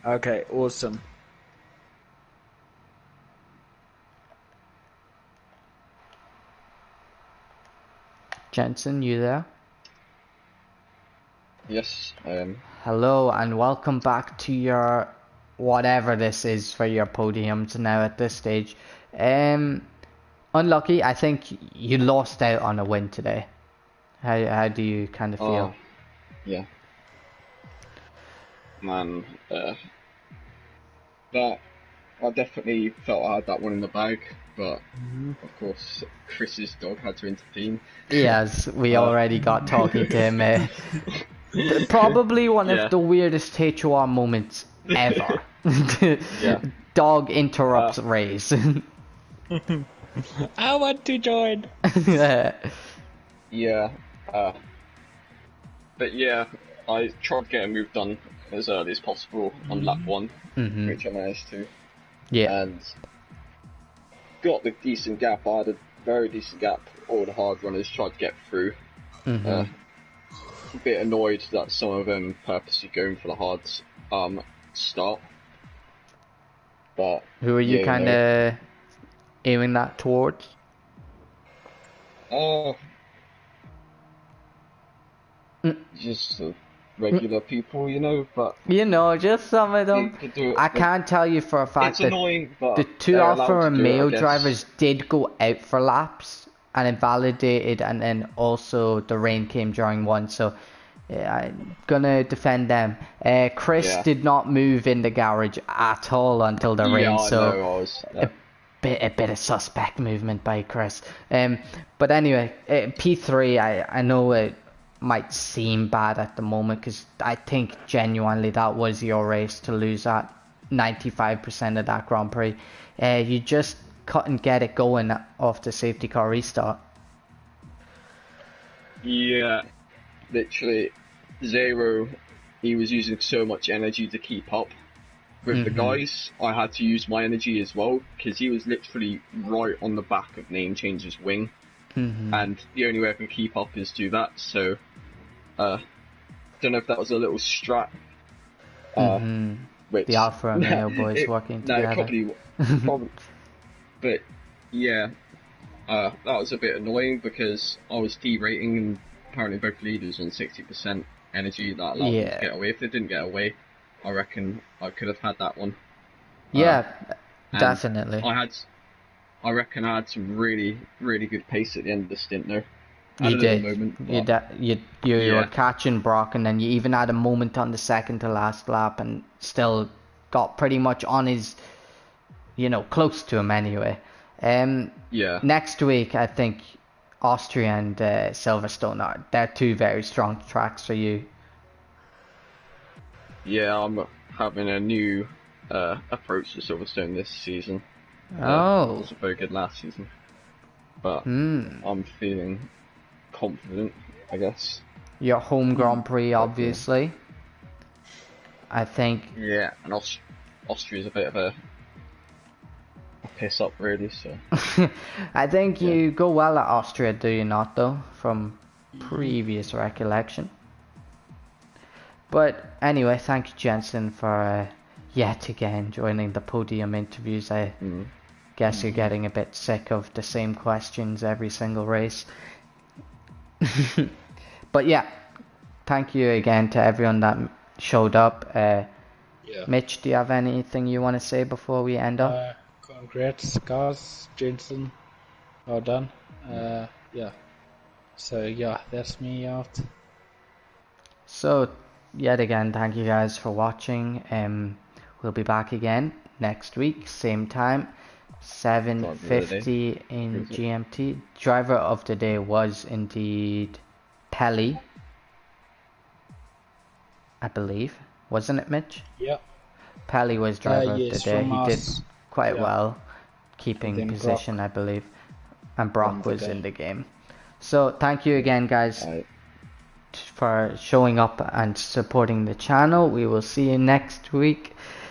Okay, awesome. Jensen, you there? Yes, I am. Hello and welcome back to your whatever this is for your podiums now at this stage. Unlucky, I think you lost out on a win today. How do you kind of feel? Oh, yeah. Man, that I definitely felt I had that one in the bag, but of course Chris's dog had to intervene. Yes, we Uh, already got talking to him. Probably one of yeah, the weirdest H1 moments ever. yeah. Dog Uh, interrupts race. I want to join. yeah. Uh, but yeah, I tried to get a move done as early as possible on lap one, which I managed to, Yeah. and got the decent gap. I had a very decent gap. All the hard runners tried to get through. A bit annoyed that some of them purposely going for the hard start. But Who are you yeah, kind of aiming that towards? oh, just regular people, but You know, just some of they them. could do it. I can't tell you for a fact It's that annoying, the but two they're Alfa allowed to do it, I Romeo guess. drivers did go out for laps and invalidated, and then also the rain came during one, so I'm gonna defend them. Chris Yeah. did not move in the garage at all until the Yeah, rain, I so know. I was. a bit of suspect movement by Chris. But anyway, P3, I know it might seem bad at the moment because I think genuinely that was your race to lose at 95% of that Grand Prix. You just couldn't get it going off the safety car restart. Yeah, literally zero. He was using so much energy to keep up with the guys. I had to use my energy as well because he was literally right on the back of Name Changer's wing, and the only way I can keep up is do that. So, don't know if that was a little strat. Which The Alfa Romeo boys working no, together. probably. But yeah, that was a bit annoying because I was derating and apparently both leaders on 60% energy that allowed them to get away. If they didn't get away, I reckon I could have had that one. Yeah, And definitely. I reckon I had some really, really good pace at the end of the stint there. I You had a little did. moment, but You yeah. were catching Brock, and then you even had a moment on the second to last lap, and still got pretty much on his, close to him anyway. Yeah. Next week, I think Austria and Silverstone they're two very strong tracks for you. Yeah, I'm having a new approach to Silverstone this season. It Oh. wasn't very good last season, but Hmm. I'm feeling confident, I guess. Your home Grand Prix, obviously. I think. Yeah, and Austria's a bit of a piss up, really. So I think you go well at Austria, do you not, though, from previous recollection? But anyway, thank you, Jensen, for yet again joining the podium interviews. I guess you're getting a bit sick of the same questions every single race. But yeah, thank you again to everyone that showed up. Mitch, do you have anything you want to say before we end up? Congrats, guys. Jensen, well done. Yeah. So yeah, that's me out. So, yet again, thank you guys for watching. We'll be back again next week, same time, 7:50 in GMT. Driver of the day was indeed Pelly, I believe. Wasn't it, Mitch? Yeah. Pelly was driver of the Yes, day. from He did us. quite Yeah. well, keeping then position, Brock I believe. And Brock won the was in game. the game. So, thank you again, guys, for showing up and supporting the channel. We will see you next week.